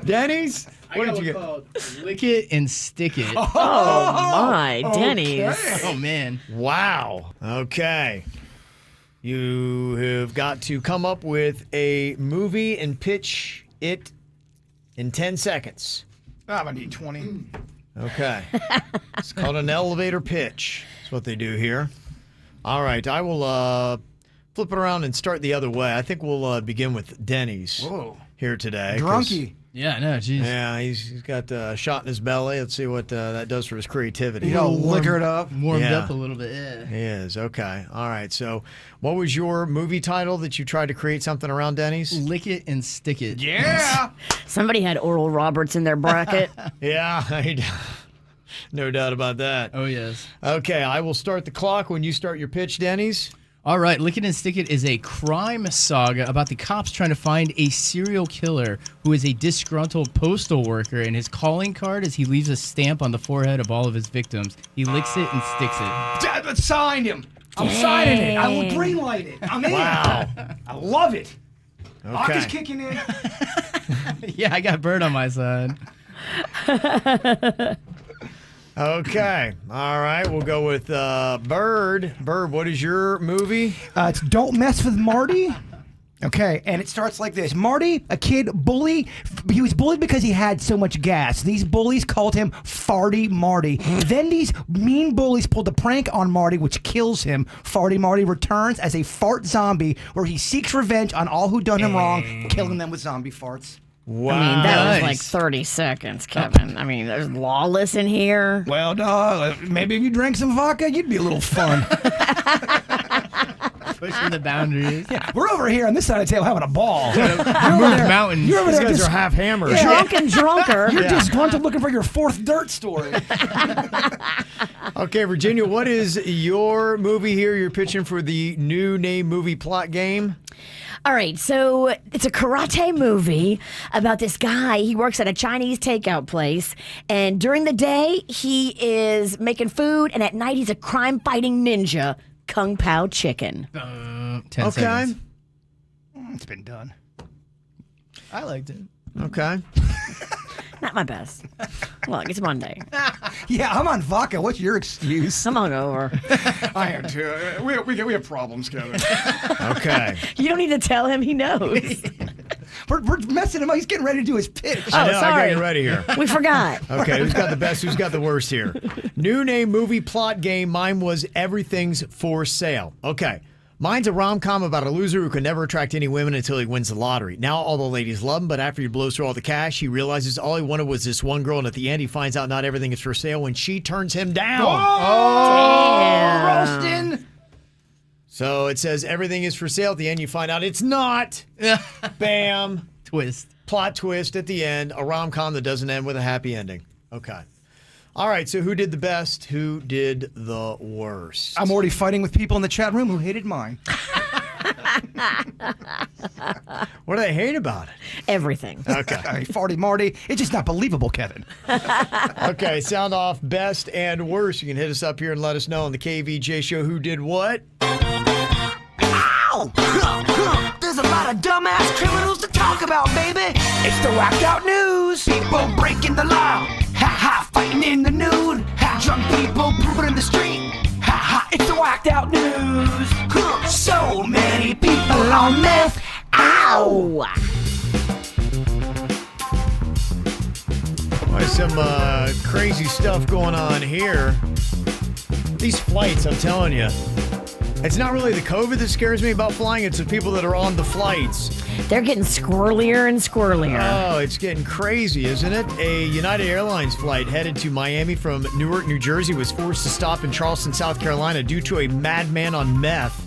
Denny's? What did you get? Called Lick It and Stick It. Oh, my, Denny's. Oh, man. Wow. Okay. You have got to come up with a movie and pitch it in 10 seconds. I'm going to need 20. Okay. It's called an elevator pitch. That's what they do here. All right. I will flip it around and start the other way. I think we'll begin with Denny's here today. Drunky. Yeah, no, jeez. Yeah, he's got a shot in his belly. Let's see what that does for his creativity. You know, liquored up. Warmed up a little bit, yeah. He is. Okay. All right. So what was your movie title that you tried to create something around Denny's? Lick It and Stick It. Yeah. Somebody had Oral Roberts in their bracket. Yeah. No doubt about that. Oh, yes. Okay. I will start the clock when you start your pitch, Denny's. All right, Lick It and Stick It is a crime saga about the cops trying to find a serial killer who is a disgruntled postal worker, and his calling card is he leaves a stamp on the forehead of all of his victims. He licks it and sticks it. Sign him. I'm signing it. I will greenlight it. I'm in. Wow. I love it. Okay. Vodka's kicking in. Yeah, I got Bird on my side. Okay. All right. We'll go with Bird. Bird, what is your movie? It's Don't Mess with Marty. Okay, and it starts like this. Marty, a kid bully, he was bullied because he had so much gas. These bullies called him Farty Marty. Then these mean bullies pulled a prank on Marty, which kills him. Farty Marty returns as a fart zombie, where he seeks revenge on all who done him wrong, killing them with zombie farts. Wow. I mean, that was like 30 seconds, Kevin. I mean, there's Lawless in here. Well, dog, maybe if you drank some vodka, you'd be a little fun. Pushing the boundaries. Yeah, we're over here on this side of the table having a ball. Mountains. You're over These there guys just are half hammered. Yeah. Drunk and drunker. You're disgruntled looking for your fourth dirt story. Okay, Virginia, what is your movie here? You're pitching for the new name movie plot game? All right, so it's a karate movie about this guy. He works at a Chinese takeout place, and during the day, he is making food, and at night, he's a crime-fighting ninja, Kung Pao Chicken. 10 seconds. It's been done. I liked it. Okay. Not my best. Look, it's Monday. Yeah, I'm on vodka. What's your excuse? I'm hungover. I am too. We have problems, Kevin. Okay. You don't need to tell him. He knows. We're messing him up. He's getting ready to do his pitch. I know, I got sorry. you ready here. We forgot. Okay, who's got the best, who's got the worst here? New name movie plot game. Mine was Everything's for Sale. Okay. Mine's a rom-com about a loser who can never attract any women until he wins the lottery. Now all the ladies love him, but after he blows through all the cash, he realizes all he wanted was this one girl, and at the end he finds out not everything is for sale when she turns him down. Roasting. So it says everything is for sale. At the end you find out it's not. Bam. Twist. Plot twist at the end. A rom-com that doesn't end with a happy ending. Okay. All right, so who did the best? Who did the worst? I'm already fighting with people in the chat room who hated mine. What do they hate about it? Everything. Okay. Hey, Farty Marty. It's just not believable, Kevin. Okay, sound off best and worst. You can hit us up here and let us know on the KVJ show who did what. Ow! There's a lot of dumbass criminals to talk about, baby. It's the whacked out news. People breaking the law. Ha ha, fighting in the nude. Ha, drunk people pooping in the street. Ha ha, it's the whacked out news. So many people on meth. Ow! There's some crazy stuff going on here. These flights, I'm telling you. It's not really the COVID that scares me about flying. It's the people that are on the flights. They're getting squirrelier and squirrelier. Oh, it's getting crazy, isn't it? A United Airlines flight headed to Miami from Newark, New Jersey was forced to stop in Charleston, South Carolina due to a madman on meth.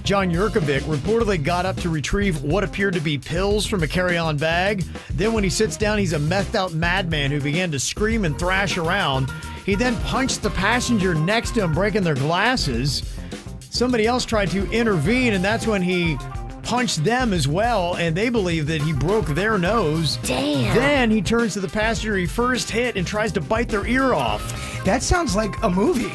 John Yurkovic reportedly got up to retrieve what appeared to be pills from a carry-on bag. Then when he sits down, he's a methed-out madman who began to scream and thrash around. He then punched the passenger next to him, breaking their glasses. somebody else tried to intervene, and that's when he punched them as well, and they believe that he broke their nose. Damn. Then he turns to the passenger he first hit and tries to bite their ear off. That sounds like a movie.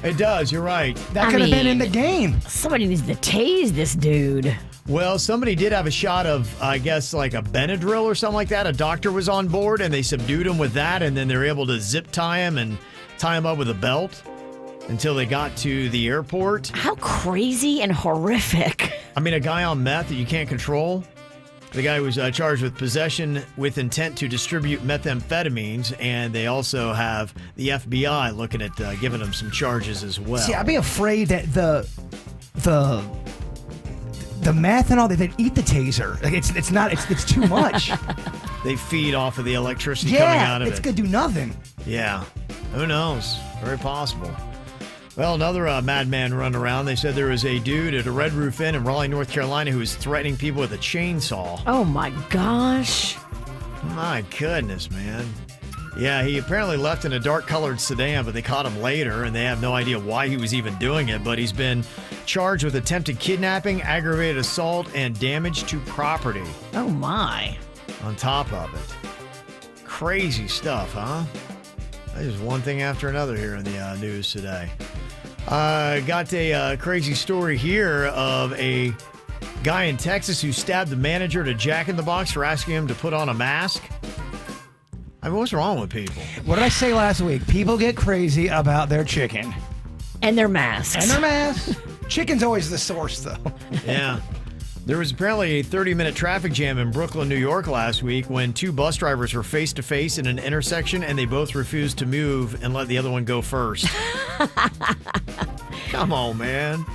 It does, you're right. That could have been in the game. Somebody needs to tase this dude. Well, somebody did have a shot of, I guess, like a Benadryl or something like that. A doctor was on board, and they subdued him with that, and then they were able to zip tie him and tie him up with a belt until they got to the airport. How crazy and horrific. I mean, a guy on meth that you can't control. The guy was charged with possession with intent to distribute methamphetamines, and they also have the FBI looking at giving him some charges as well. See, I'd be afraid that the meth and all that, they'd eat the taser. Like it's too much. They feed off of the electricity coming out of it. it's gonna do nothing. Yeah, who knows? Very possible. Well, another madman run around. They said there was a dude at a Red Roof Inn in Raleigh, North Carolina, who was threatening people with a chainsaw. Oh my gosh. My goodness, man. Yeah, he apparently left in a dark-colored sedan, but they caught him later, and they have no idea why he was even doing it. But he's been charged with attempted kidnapping, aggravated assault, and damage to property. Oh my. On top of it. Crazy stuff, huh? There's one thing after another here in the news today. Got a crazy story here of a guy in Texas who stabbed the manager at a Jack in the Box for asking him to put on a mask. I mean, what's wrong with people? What did I say last week? People get crazy about their chicken. And their masks. Chicken's always the source, though. Yeah. There was apparently a 30-minute traffic jam in Brooklyn, New York last week when two bus drivers were face-to-face in an intersection, and they both refused to move and let the other one go first. Come on, man.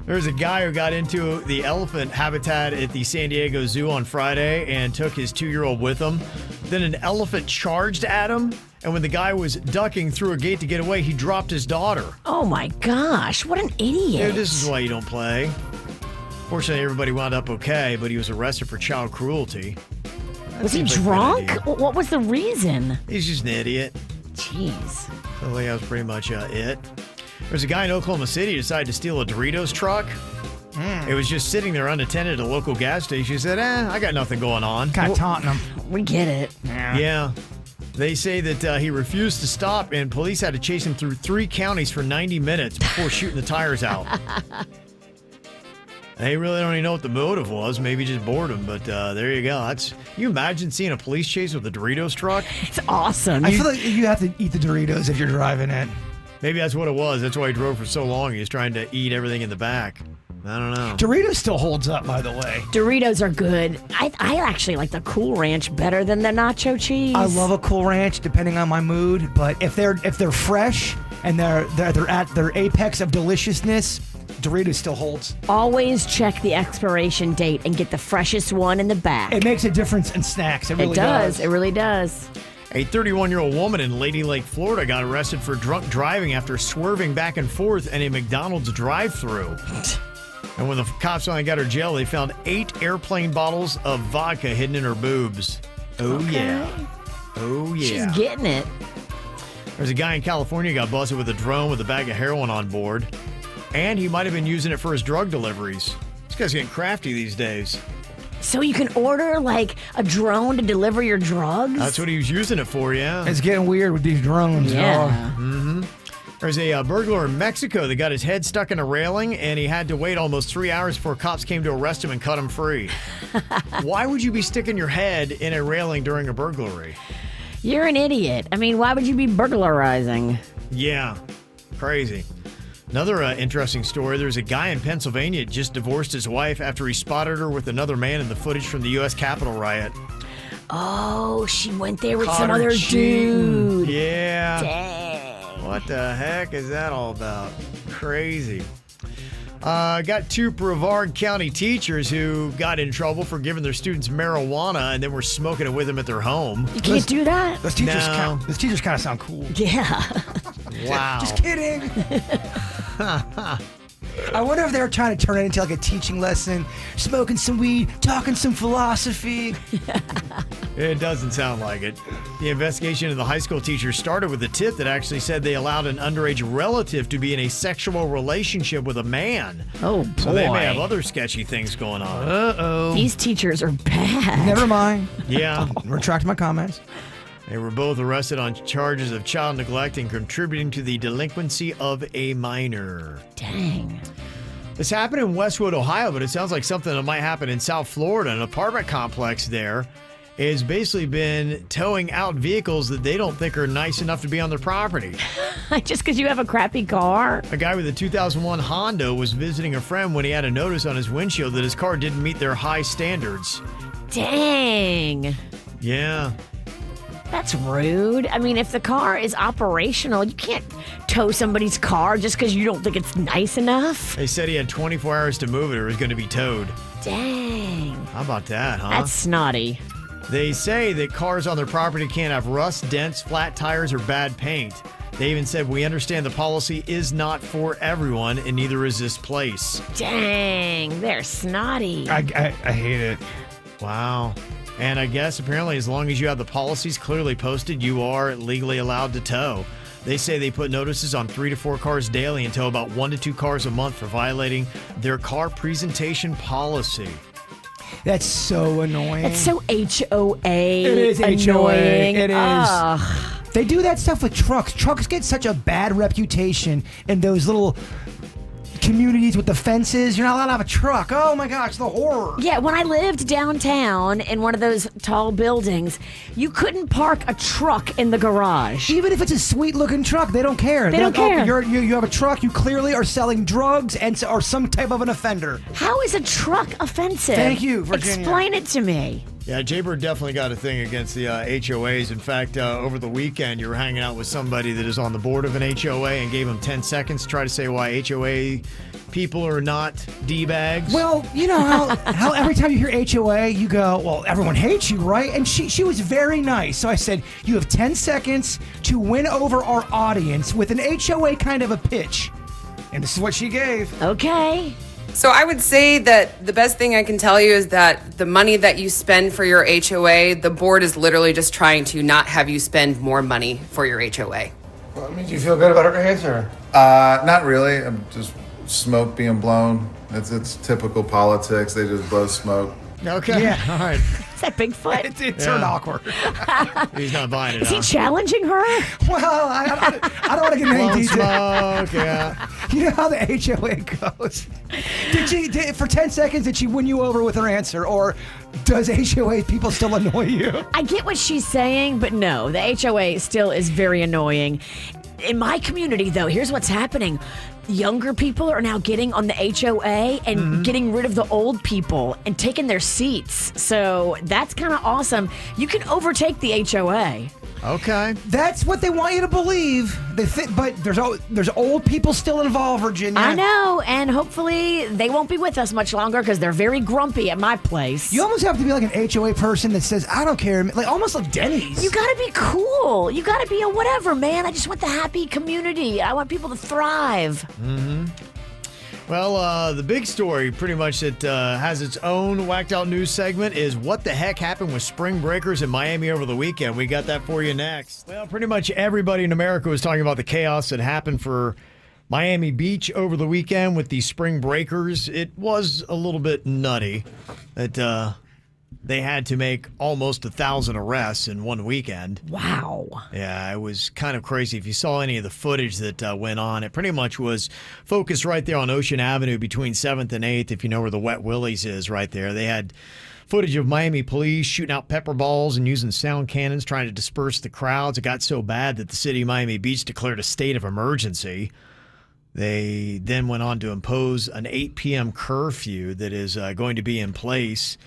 There was a guy who got into the elephant habitat at the San Diego Zoo on Friday and took his 2-year-old with him. Then an elephant charged at him, and when the guy was ducking through a gate to get away, he dropped his daughter. Oh my gosh, what an idiot. Dude, this is why you don't play. Fortunately, everybody wound up okay, but he was arrested for child cruelty. Was he drunk? What was the reason? He's just an idiot. Jeez. So that was pretty much it. There's a guy in Oklahoma City who decided to steal a Doritos truck. It was just sitting there unattended at a local gas station. He said, I got nothing going on. Kind of taunting him. We get it. Yeah. They say that he refused to stop, and police had to chase him through 3 counties for 90 minutes before shooting the tires out. They really don't even know what the motive was. Maybe just boredom, but there you go. You imagine seeing a police chase with a Doritos truck? It's awesome. I feel like you have to eat the Doritos if you're driving it. Maybe that's what it was. That's why he drove for so long. He was trying to eat everything in the back. I don't know. Doritos still holds up, by the way. Doritos are good. I actually like the Cool Ranch better than the nacho cheese. I love a Cool Ranch, depending on my mood. But if they're fresh and they're at their apex of deliciousness, Doritos still holds. Always check the expiration date and get the freshest one in the back. It makes a difference in snacks. It really does. It really does. A 31-year-old woman in Lady Lake, Florida got arrested for drunk driving after swerving back and forth in a McDonald's drive-thru. And when the cops finally got her jail, they found 8 airplane bottles of vodka hidden in her boobs. Oh, Okay. yeah. Oh, yeah. She's getting it. There's a guy in California who got busted with a drone with a bag of heroin on board. And he might have been using it for his drug deliveries. This guy's getting crafty these days. So you can order like a drone to deliver your drugs? That's what he was using it for, yeah. It's getting weird with these drones. Yeah. Mm-hmm. There's a burglar in Mexico that got his head stuck in a railing, and he had to wait almost 3 hours before cops came to arrest him and cut him free. Why would you be sticking your head in a railing during a burglary? You're an idiot. I mean, why would you be burglarizing? Yeah, crazy. Another interesting story. There's a guy in Pennsylvania that just divorced his wife after he spotted her with another man in the footage from the U.S. Capitol riot. Oh, she went there with Caught some her other cheating. dude. Yeah. Dang. What the heck is that all about? Crazy. Got 2 Brevard County teachers who got in trouble for giving their students marijuana and then were smoking it with them at their home. You can't do that? Those teachers kind of sound cool. Yeah. Wow. Just kidding. I wonder if they were trying to turn it into like a teaching lesson, smoking some weed, talking some philosophy. It doesn't sound like it. The investigation of the high school teacher started with a tip that actually said they allowed an underage relative to be in a sexual relationship with a man. Oh, boy. So they may have other sketchy things going on. Uh-oh. These teachers are bad. Never mind. Yeah. Retract my comments. They were both arrested on charges of child neglect and contributing to the delinquency of a minor. Dang. This happened in Westwood, Ohio, but it sounds like something that might happen in South Florida. An apartment complex there has basically been towing out vehicles that they don't think are nice enough to be on their property. Just because you have a crappy car? A guy with a 2001 Honda was visiting a friend when he had a notice on his windshield that his car didn't meet their high standards. Dang. Yeah. That's rude. I mean, if the car is operational, you can't tow somebody's car just because you don't think it's nice enough. They said he had 24 hours to move it or it was going to be towed. Dang. How about that, huh? That's snotty. They say that cars on their property can't have rust, dents, flat tires, or bad paint. They even said, we understand the policy is not for everyone, and neither is this place. Dang, they're snotty. I hate it. Wow. And I guess apparently as long as you have the policies clearly posted, you are legally allowed to tow. They say they put notices on 3 to 4 cars daily and tow about 1 to 2 cars a month for violating their car presentation policy. That's so annoying. It's so HOA. It is annoying. HOA. It is. Ugh. They do that stuff with trucks. Trucks get such a bad reputation in those little communities with the fences. You're not allowed to have a truck. Oh my gosh, the horror. Yeah, when I lived downtown in one of those tall buildings, you couldn't park a truck in the garage. Even if it's a sweet looking truck, they don't care. They don't care. You have a truck, you clearly are selling drugs or some type of an offender. How is a truck offensive? Thank you, Virginia. Explain it to me. Yeah, Jaybird definitely got a thing against the HOAs. In fact, over the weekend, you were hanging out with somebody that is on the board of an HOA and gave him 10 seconds to try to say why HOA people are not D-bags. Well, you know how every time you hear HOA, you go, well, everyone hates you, right? And she was very nice. So I said, you have 10 seconds to win over our audience with an HOA kind of a pitch. And this is what she gave. Okay. So I would say that the best thing I can tell you is that the money that you spend for your HOA, the board is literally just trying to not have you spend more money for your HOA. Well, I mean, do you feel good about her answer? Not really. I'm just smoke being blown. It's typical politics. They just blow smoke. Okay. Yeah. All right. Is that Bigfoot? It turned awkward. He's not buying it. Is he challenging her? Well, I don't want to get into any detail. Smoke, yeah. You know how the HOA goes. For 10 seconds, did she win you over with her answer? Or does HOA people still annoy you? I get what she's saying, but no, the HOA still is very annoying. In my community, though, here's what's happening. Younger people are now getting on the HOA and getting rid of the old people and taking their seats. So that's kind of awesome. You can overtake the HOA. Okay. That's what they want you to believe. But there's old people still involved, Virginia. I know, and hopefully they won't be with us much longer because they're very grumpy at my place. You almost have to be like an HOA person that says, I don't care. Like almost like Denny's. You gotta be cool. You gotta be a whatever, man. I just want the happy community. I want people to thrive. Mm-hmm. Well, the big story pretty much that has its own whacked out news segment is what the heck happened with spring breakers in Miami over the weekend. We got that for you next. Well, pretty much everybody in America was talking about the chaos that happened for Miami Beach over the weekend with the spring breakers. It was a little bit nutty that they had to make almost 1,000 arrests in one weekend. Wow. Yeah, it was kind of crazy. If you saw any of the footage that went on, it pretty much was focused right there on Ocean Avenue between 7th and 8th, if you know where the Wet Willie's is right there. They had footage of Miami police shooting out pepper balls and using sound cannons trying to disperse the crowds. It got so bad that the city of Miami Beach declared a state of emergency. They then went on to impose an 8 p.m. curfew that is going to be in place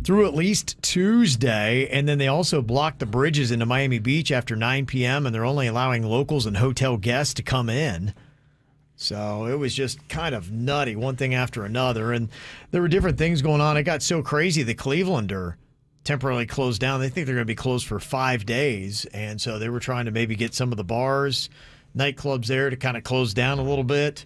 through at least Tuesday, and then they also blocked the bridges into Miami Beach after 9 p.m., and they're only allowing locals and hotel guests to come in. So it was just kind of nutty, one thing after another, and there were different things going on. It got so crazy, the Clevelander temporarily closed down. They think they're going to be closed for 5 days, and so they were trying to maybe get some of the bars, nightclubs there to kind of close down a little bit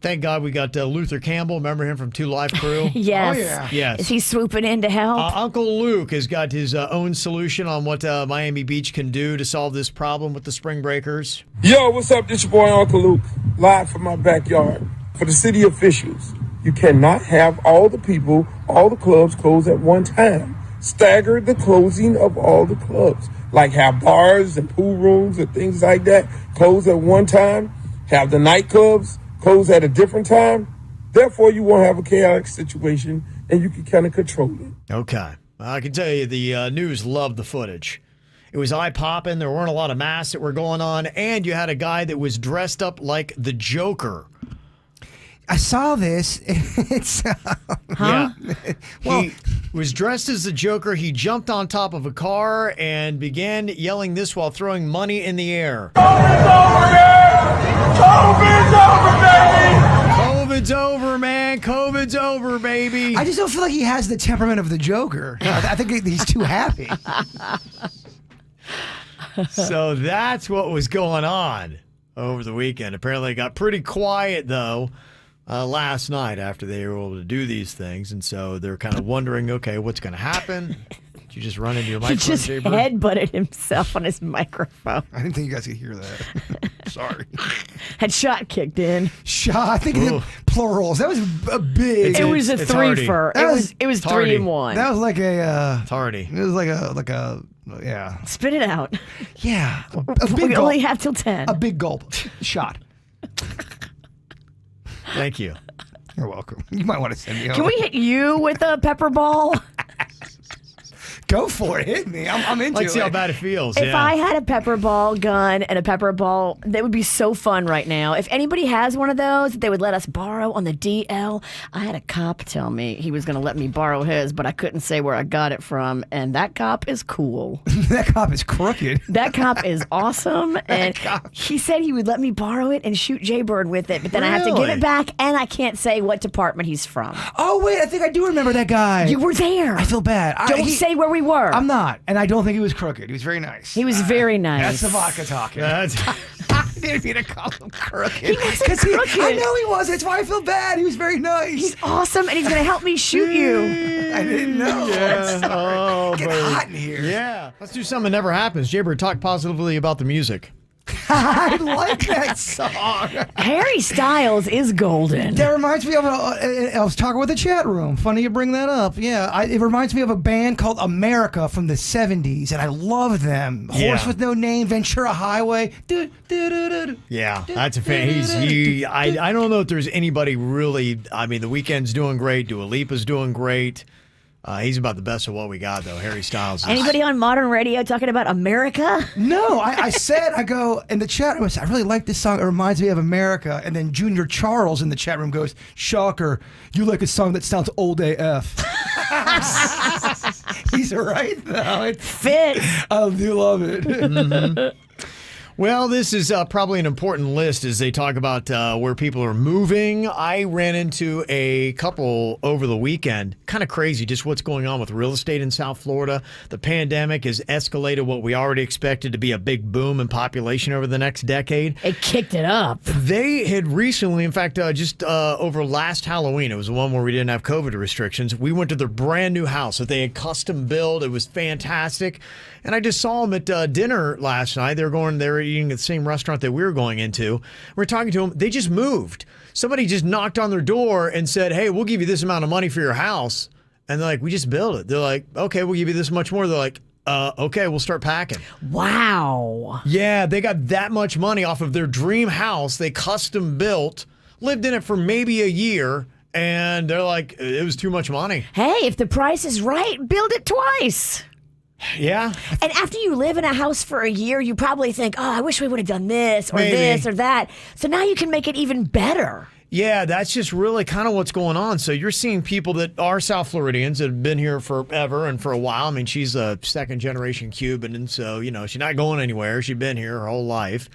Thank God we got Luther Campbell. Remember him from Two Live Crew? Yes. Oh, yeah. Yes. Is he swooping in to help? Uncle Luke has got his own solution on what Miami Beach can do to solve this problem with the spring breakers. Yo, what's up? This your boy Uncle Luke, live from my backyard. For the city officials, you cannot have all the people, all the clubs close at one time. Stagger the closing of all the clubs. Like have bars and pool rooms and things like that close at one time. Have the nightclubs close at a different time. Therefore, you won't have a chaotic situation and you can kind of control it. Okay. I can tell you the news loved the footage. It was eye-popping. There weren't a lot of masks that were going on. And you had a guy that was dressed up like the Joker. I saw this. It's Yeah. He was dressed as the Joker. He jumped on top of a car and began yelling this while throwing money in the air. COVID's over, man. COVID's over, baby. I just don't feel like he has the temperament of the Joker. I think he's too happy. So that's what was going on over the weekend. Apparently it got pretty quiet, though, last night after they were able to do these things. And so they're kind of wondering, okay, what's going to happen? Did you just run into your He microphone, just Jay-Bird? headbutted himself on his microphone. I didn't think you guys could hear that. Sorry. Had shot kicked in. Shot. I think the plurals. That was a big. It was a threefer. It was 3 in 1. That was like a. It's hardy. It was like a. Yeah. Spit it out. Yeah. We only have till 10. A big gulp. Shot. Thank you. You're welcome. You might want to send me over. Can we hit you with a pepper ball? Go for it. Hit me. I'm into it. Let's see how bad it feels. If I had a pepper ball gun and a pepper ball, that would be so fun right now. If anybody has one of those that they would let us borrow on the DL, I had a cop tell me he was going to let me borrow his, but I couldn't say where I got it from. And that cop is cool. That cop is crooked. That cop is awesome. And he said he would let me borrow it and shoot Jay-Bird with it, but then I have to give it back and I can't say what department he's from. Oh, wait. I think I do remember that guy. You were there. I feel bad. Don't say where we were. I'm not. And I don't think he was crooked. He was very nice. He was very nice. That's the vodka talking. I didn't mean to call him crooked. He wasn't crooked. I know he was. That's why I feel bad. He was very nice. He's awesome, and he's going to help me shoot you. I didn't know. Yeah. Oh, Get buddy. hot in here. Yeah. Let's do something that never happens. Jay-Bird, talk positively about the music. I like that song. Harry Styles is golden. That reminds me of I was talking with the chat room. Funny you bring that up. Yeah, it reminds me of a band called America from the 70s, and I love them. Horse with No Name, Ventura Highway. Yeah, that's a fan. I don't know if there's anybody really. I mean, The Weeknd's doing great. Dua Lipa's doing great. He's about the best of what we got, though. Harry Styles. Anybody on modern radio talking about America? No, I go in the chat room, I really like this song. It reminds me of America. And then Junior Charles in the chat room goes, shocker, you like a song that sounds old AF. He's right, though. It fits. I do love it. Mm-hmm. Well, this is probably an important list as they talk about where people are moving. I ran into a couple over the weekend. Kind of crazy just what's going on with real estate in South Florida. The pandemic has escalated what we already expected to be a big boom in population over the next decade. It kicked it up. They had recently, in fact, just over last Halloween, it was the one where we didn't have COVID restrictions, we went to their brand new house that they had custom built. It was fantastic. And I just saw them at dinner last night. They were eating at the same restaurant that we were going into. We're talking to them. They just moved. Somebody just knocked on their door and said, hey, we'll give you this amount of money for your house. And they're like, we just built it. They're like, okay, we'll give you this much more. They're like, okay, we'll start packing. Wow. Yeah, they got that much money off of their dream house. They custom built, lived in it for maybe a year. And they're like, it was too much money. Hey, if the price is right, build it twice. Yeah. And after you live in a house for a year, you probably think, oh, I wish we would have done this or Maybe. this or that. So now you can make it even better. Yeah, that's just really kind of what's going on. So you're seeing people that are South Floridians that have been here forever and for a while. I mean, she's a second-generation Cuban, and so, she's not going anywhere. She's been here her whole life.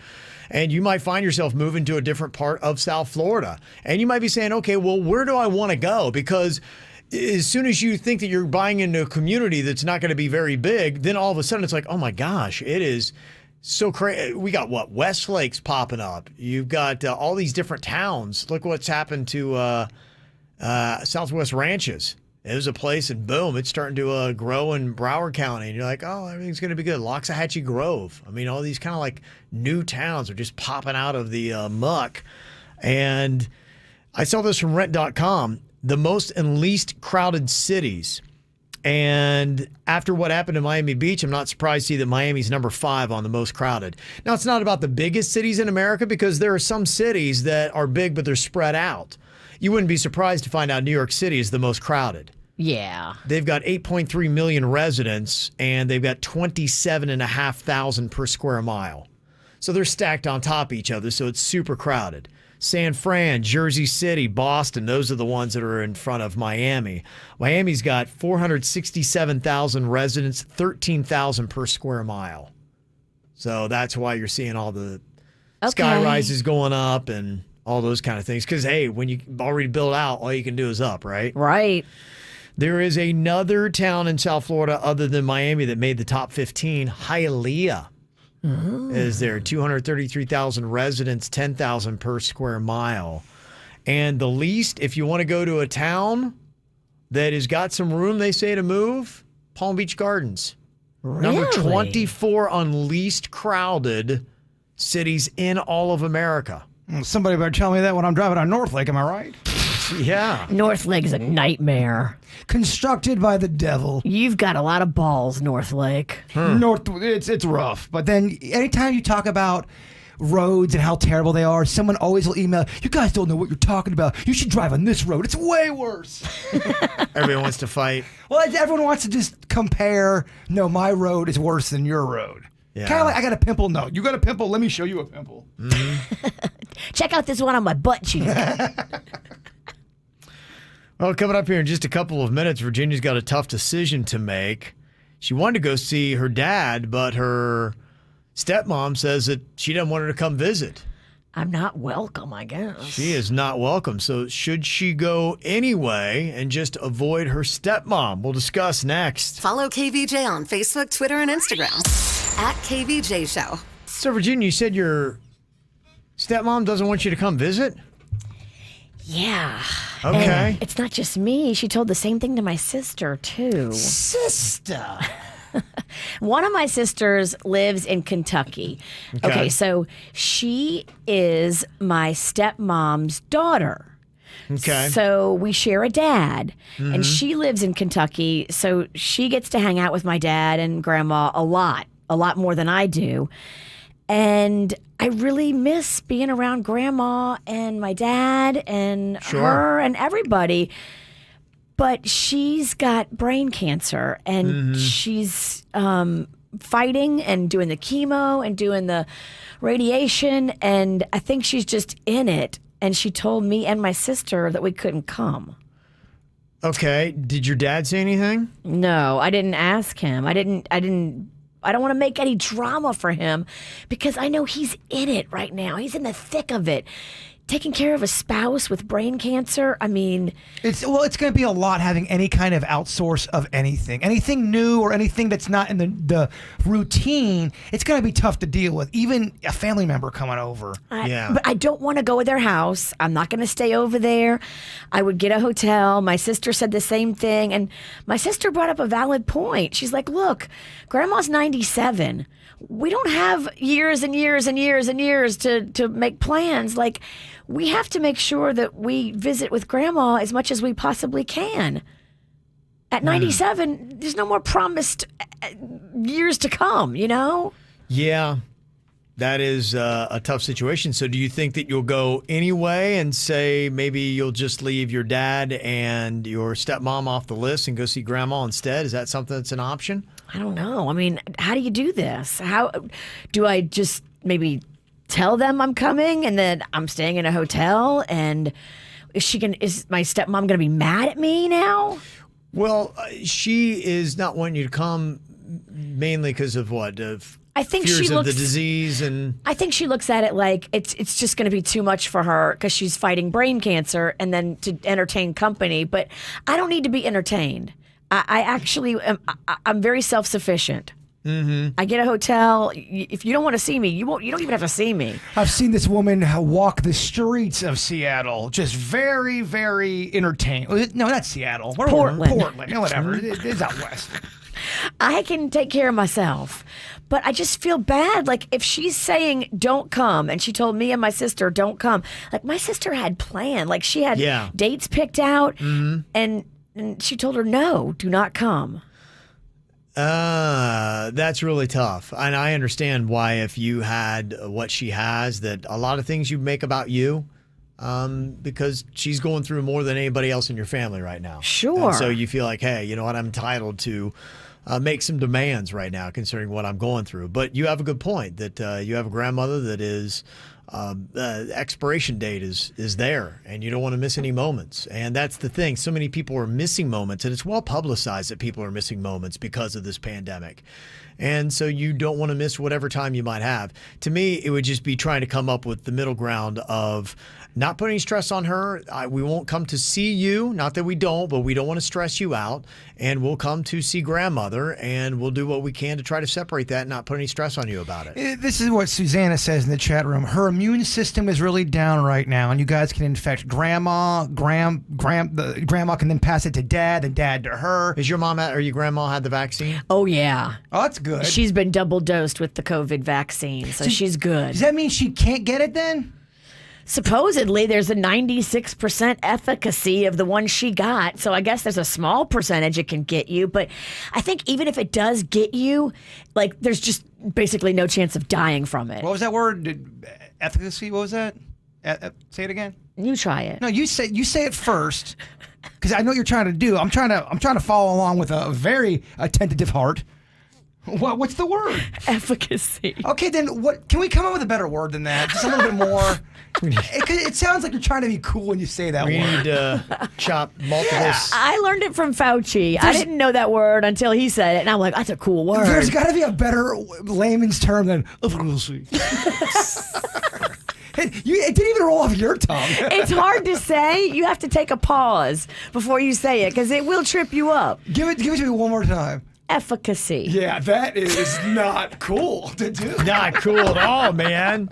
And you might find yourself moving to a different part of South Florida. And you might be saying, okay, well, where do I want to go? Because as soon as you think that you're buying into a community that's not going to be very big, then all of a sudden it's like, oh my gosh, it is So crazy. We got what? Westlake's popping up. You've got all these different towns. Look what's happened to Southwest Ranches. It was a place, and boom, it's starting to grow in Broward County. And you're like, oh, everything's going to be good. Loxahatchee Grove. I mean, all these kind of like new towns are just popping out of the muck. And I saw this from rent.com, the most and least crowded cities. And after what happened in Miami Beach, I'm not surprised to see that Miami's number 5 on the most crowded. Now, it's not about the biggest cities in America because there are some cities that are big, but they're spread out. You wouldn't be surprised to find out New York City is the most crowded. Yeah. They've got 8.3 million residents, and they've got 27,500 per square mile. So they're stacked on top of each other, so it's super crowded. San Fran, Jersey City, Boston, those are the ones that are in front of Miami. Miami's got 467,000 residents, 13,000 per square mile. So that's why you're seeing all the sky rises going up and all those kind of things. Because, hey, when you already build out, all you can do is up, right? Right. There is another town in South Florida other than Miami that made the top 15, Hialeah. Is there 233,000 residents, 10,000 per square mile. And the least, if you want to go to a town that has got some room, they say, to move, Palm Beach Gardens. Really? Number 24 on least crowded cities in all of America. Somebody better tell me that when I'm driving on North Lake, am I right? Yeah. North Lake is a nightmare. Constructed by the devil. You've got a lot of balls, North Lake. It's rough. But then anytime you talk about roads and how terrible they are, someone always will email, you guys don't know what you're talking about. You should drive on this road. It's way worse. Everyone wants to fight. Well, everyone wants to just compare. No, my road is worse than your road. Yeah. Kind of like, I got a pimple. No, you got a pimple. Let me show you a pimple. Check out this one on my butt cheek. Well, coming up here in just a couple of minutes, Virginia's got a tough decision to make. She wanted to go see her dad, but her stepmom says that she doesn't want her to come visit. I'm not welcome, I guess. She is not welcome. So should she go anyway and just avoid her stepmom? We'll discuss next. Follow KVJ on Facebook, Twitter, and Instagram at KVJ Show. So, Virginia, you said your stepmom doesn't want you to come visit? Yeah. Okay. And it's not just me. She told the same thing to my sister, too. Sister. One of my sisters lives in Kentucky. Okay. So she is my stepmom's daughter. Okay. So we share a dad, and she lives in Kentucky, so she gets to hang out with my dad and grandma a lot more than I do. And I really miss being around grandma and my dad and her and everybody. But she's got brain cancer, and she's fighting and doing the chemo and doing the radiation, and I think she's just in it. And she told me and my sister that we couldn't come. Okay. Did your dad say anything? No, I didn't ask him. I don't want to make any drama for him because I know he's in it right now. He's in the thick of it. Taking care of a spouse with brain cancer, I mean... It's going to be a lot having any kind of outsource of anything. Anything new or anything that's not in the routine, it's going to be tough to deal with. Even a family member coming over. But I don't want to go to their house. I'm not going to stay over there. I would get a hotel. My sister said the same thing. And my sister brought up a valid point. She's like, look, Grandma's 97. We don't have years and years and years and years to make plans. Like, we have to make sure that we visit with Grandma as much as we possibly can. At 97, there's no more promised years to come, you know? Yeah, that is a tough situation. So do you think that you'll go anyway and say maybe you'll just leave your dad and your stepmom off the list and go see Grandma instead? Is that something that's an option? I don't know. I mean, how do you do this? How do I just maybe tell them I'm coming and then I'm staying in a hotel? And is my stepmom going to be mad at me now? Well, she is not wanting you to come mainly because of what? I think fears she of looks the disease and. I think she looks at it like it's just going to be too much for her because she's fighting brain cancer and then to entertain company. But I don't need to be entertained. I actually am. I'm very self-sufficient. I get a hotel. If you don't want to see me, you don't even have to see me. I've seen this woman walk the streets of Seattle, just very, very entertained. No, not Seattle. Portland. Portland. No, whatever. It's out west. I can take care of myself, but I just feel bad. Like if she's saying don't come, and she told me and my sister don't come. Like my sister had planned. Like she had dates picked out, and she told her no, do not come. That's really tough. And I understand why, if you had what she has, that a lot of things you make about you, because she's going through more than anybody else in your family right now. Sure. And so you feel like, hey, you know what? I'm entitled to make some demands right now concerning what I'm going through. But you have a good point that you have a grandmother that is expiration date is there, and you don't want to miss any moments. And that's the thing. So many people are missing moments, and it's well publicized that people are missing moments because of this pandemic. And so you don't want to miss whatever time you might have. To me, it would just be trying to come up with the middle ground of not putting stress on her. We won't come to see you. Not that we don't, but we don't want to stress you out. And we'll come to see grandmother, and we'll do what we can to try to separate that and not put any stress on you about it. This is what Susanna says in the chat room. Her immune system is really down right now, and you guys can infect grandma. The grandma can then pass it to dad, and dad to her. Is your mom or your grandma had the vaccine? Oh, yeah. Oh, that's good. She's been double dosed with the COVID vaccine, so she's good. Does that mean she can't get it then? Supposedly, there's a 96% efficacy of the one she got. So I guess there's a small percentage it can get you. But I think even if it does get you, like there's just basically no chance of dying from it. What was that word? Efficacy? What was that? Say it again. You try it. No, you say it first, because I know what you're trying to do. I'm trying to follow along with a very attentive heart. What's the word? Efficacy. Okay, then what? Can we come up with a better word than that? Just a little bit more. It sounds like you're trying to be cool when you say that word. We need to chop multiple. I learned it from Fauci. I didn't know that word until he said it, and I'm like, that's a cool word. There's got to be a better layman's term than efficacy. It didn't even roll off your tongue. It's hard to say. You have to take a pause before you say it, because it will trip you up. Give it to me one more time. Efficacy. Yeah, that is not cool to do. Not cool at all, man.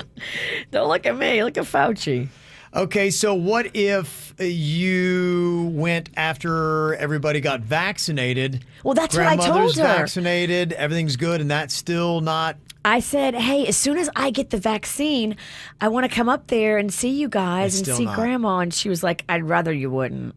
Don't look at me. Look at Fauci. Okay, so what if you went after everybody got vaccinated? Well, that's what I told her. Grandmother's vaccinated, everything's good, and that's still not... I said, hey, as soon as I get the vaccine, I want to come up there and see you guys and see Grandma. And she was like, I'd rather you wouldn't.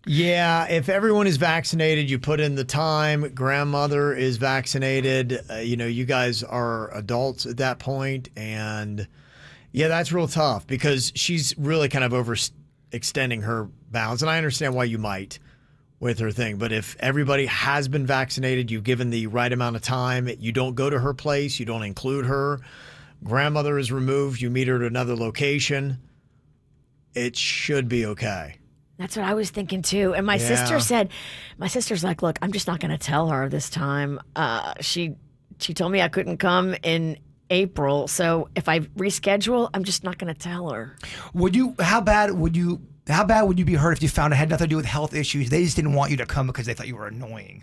Yeah, if everyone is vaccinated, you put in the time, grandmother is vaccinated, you guys are adults at that point, and yeah, that's real tough because she's really kind of overextending her bounds, and I understand why you might with her thing, but if everybody has been vaccinated, you've given the right amount of time, you don't go to her place, you don't include her, grandmother is removed, you meet her at another location, it should be okay. That's what I was thinking too. And my sister's like, look, I'm just not going to tell her this time. She told me I couldn't come in April. So if I reschedule, I'm just not going to tell her. How bad would you be hurt if you found it had nothing to do with health issues? They just didn't want you to come because they thought you were annoying.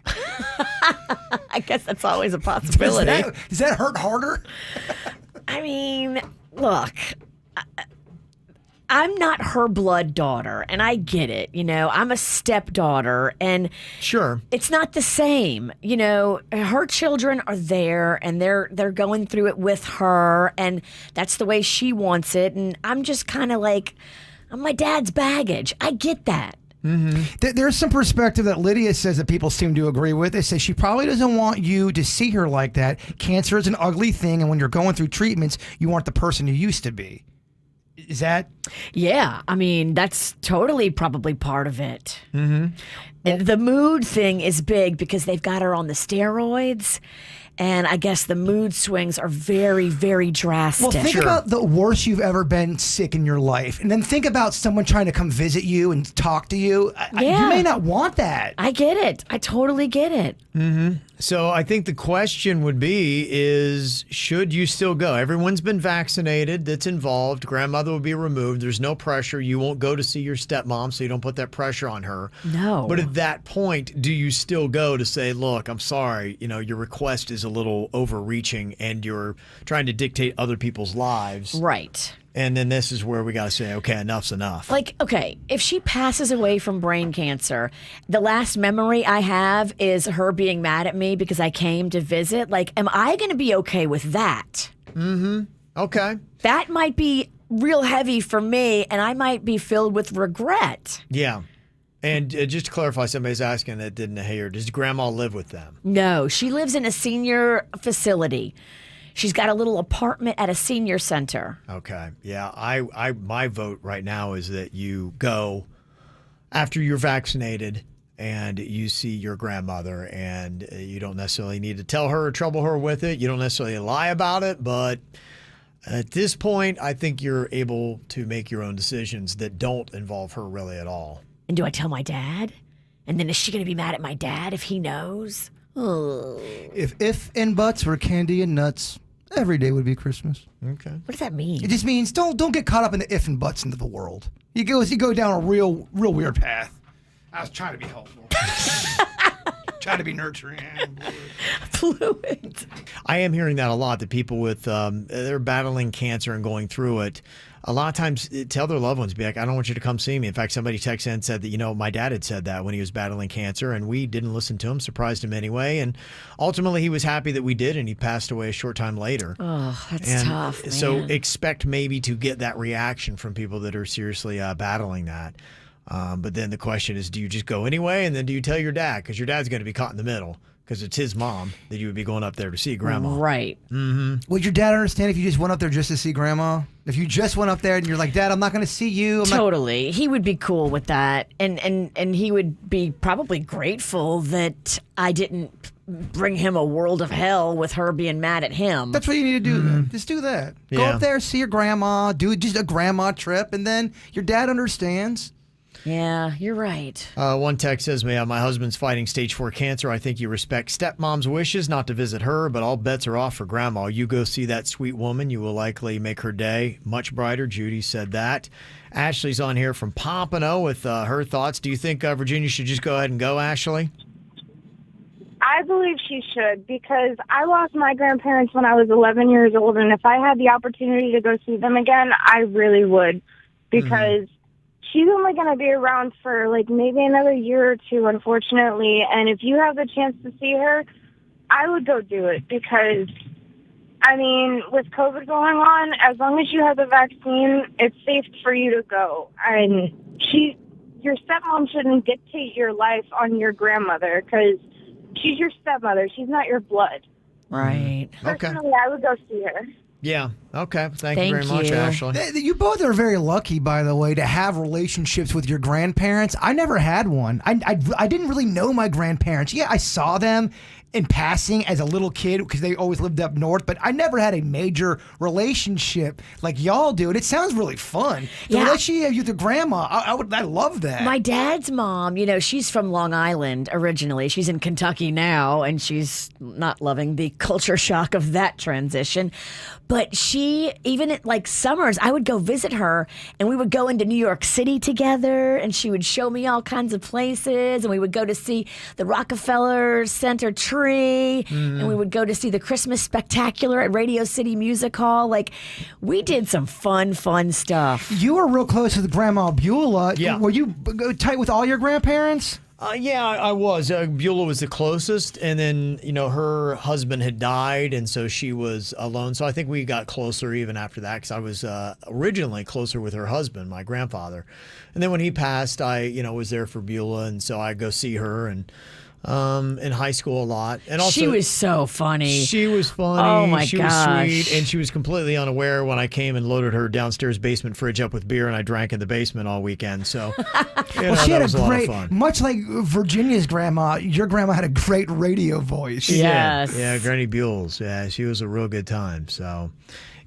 I guess that's always a possibility. Does that hurt harder? I mean, look, I'm not her blood daughter, and I get it. I'm a stepdaughter, and sure, it's not the same. Her children are there, and they're going through it with her, and that's the way she wants it. And I'm just kind of like, I'm my dad's baggage. I get that. Mm-hmm. There's some perspective that Lydia says that people seem to agree with. They say she probably doesn't want you to see her like that. Cancer is an ugly thing, and when you're going through treatments, you aren't the person you used to be. Is that? Yeah, I mean, that's totally probably part of it. Mm-hmm. And the mood thing is big because they've got her on the steroids, and I guess the mood swings are very, very drastic. Well, think about the worst you've ever been sick in your life, and then think about someone trying to come visit you and talk to you. You may not want that. I get it. I totally get it. Mm-hmm. So I think the question would be is, should you still go? Everyone's been vaccinated that's involved. Grandmother will be removed. There's no pressure. You won't go to see your stepmom, so you don't put that pressure on her. No. But if that point, do you still go to say, look, I'm sorry, your request is a little overreaching and you're trying to dictate other people's lives? Right. And then this is where we got to say, okay, enough's enough. Like, okay, if she passes away from brain cancer, the last memory I have is her being mad at me because I came to visit. Like, am I going to be okay with that? Mm-hmm. Okay. That might be real heavy for me, and I might be filled with regret. Yeah. And just to clarify, somebody's asking that didn't hear, does Grandma live with them? No, she lives in a senior facility. She's got a little apartment at a senior center. Okay. Yeah. My vote right now is that you go after you're vaccinated and you see your grandmother, and you don't necessarily need to tell her or trouble her with it. You don't necessarily lie about it, but at this point, I think you're able to make your own decisions that don't involve her really at all. And do I tell my dad? And then is she going to be mad at my dad if he knows? Oh. If and buts were candy and nuts, every day would be Christmas. Okay. What does that mean? It just means don't get caught up in the if and buts into the world. You go down a real weird path. I was trying to be helpful. Trying to be nurturing. Fluid. I am hearing that a lot, that people with they're battling cancer and going through it, a lot of times tell their loved ones, be like, I don't want you to come see me. In fact, somebody texted in and said that, my dad had said that when he was battling cancer, and we didn't listen to him, surprised him anyway. And ultimately, he was happy that we did, and he passed away a short time later. Oh, that's tough, man. So expect maybe to get that reaction from people that are seriously battling that. But then the question is, do you just go anyway? And then do you tell your dad? Because your dad's going to be caught in the middle, because it's his mom that you would be going up there to see Grandma. Right. Mm-hmm. Would your dad understand if you just went up there just to see Grandma? If you just went up there and you're like, Dad, I'm not going to see you. Totally. He would be cool with that. And he would be probably grateful that I didn't bring him a world of hell with her being mad at him. That's what you need to do then. Just do that. Go up there, see your grandma, do just a grandma trip, and then your dad understands. Yeah, you're right. One text says, my husband's fighting stage 4 cancer. I think you respect stepmom's wishes not to visit her, but all bets are off for Grandma. You go see that sweet woman. You will likely make her day much brighter. Judy said that. Ashley's on here from Pompano with her thoughts. Do you think Virginia should just go ahead and go, Ashley? I believe she should, because I lost my grandparents when I was 11 years old, and if I had the opportunity to go see them again, I really would, because she's only going to be around for maybe another year or two, unfortunately. And if you have the chance to see her, I would go do it, because, with COVID going on, as long as you have the vaccine, it's safe for you to go. And your stepmom shouldn't dictate your life on your grandmother, because she's your stepmother. She's not your blood. Right. Personally, I would go see her. Yeah. Okay. Thank you very much, Ashley. You both are very lucky, by the way, to have relationships with your grandparents. I never had one. I didn't really know my grandparents. Yeah, I saw them in passing as a little kid because they always lived up north, but I never had a major relationship like y'all do. And it sounds really fun. The relationship with your grandma, I love that. My dad's mom, she's from Long Island originally. She's in Kentucky now, and she's not loving the culture shock of that transition. But she, even at summers, I would go visit her, and we would go into New York City together, and she would show me all kinds of places, and we would go to see the Rockefeller Center tree, and we would go to see the Christmas Spectacular at Radio City Music Hall. We did some fun stuff. You were real close with Grandma Beulah. Yeah. Were you tight with all your grandparents? Yeah, I was. Beulah was the closest, and then, her husband had died, and so she was alone. So I think we got closer even after that, because I was originally closer with her husband, my grandfather. And then when he passed, I, was there for Beulah, and so I'd go see her, and in high school a lot. And also, she was so funny. She was funny. Oh my she gosh. was sweet, and she was completely unaware when I came and loaded her downstairs basement fridge up with beer, and I drank in the basement all weekend. So, She had was a great, lot of fun. much like Virginia's grandma, your grandma had a great radio voice. Yes. Yeah, Granny Buell's. Yeah, she was a real good time. So,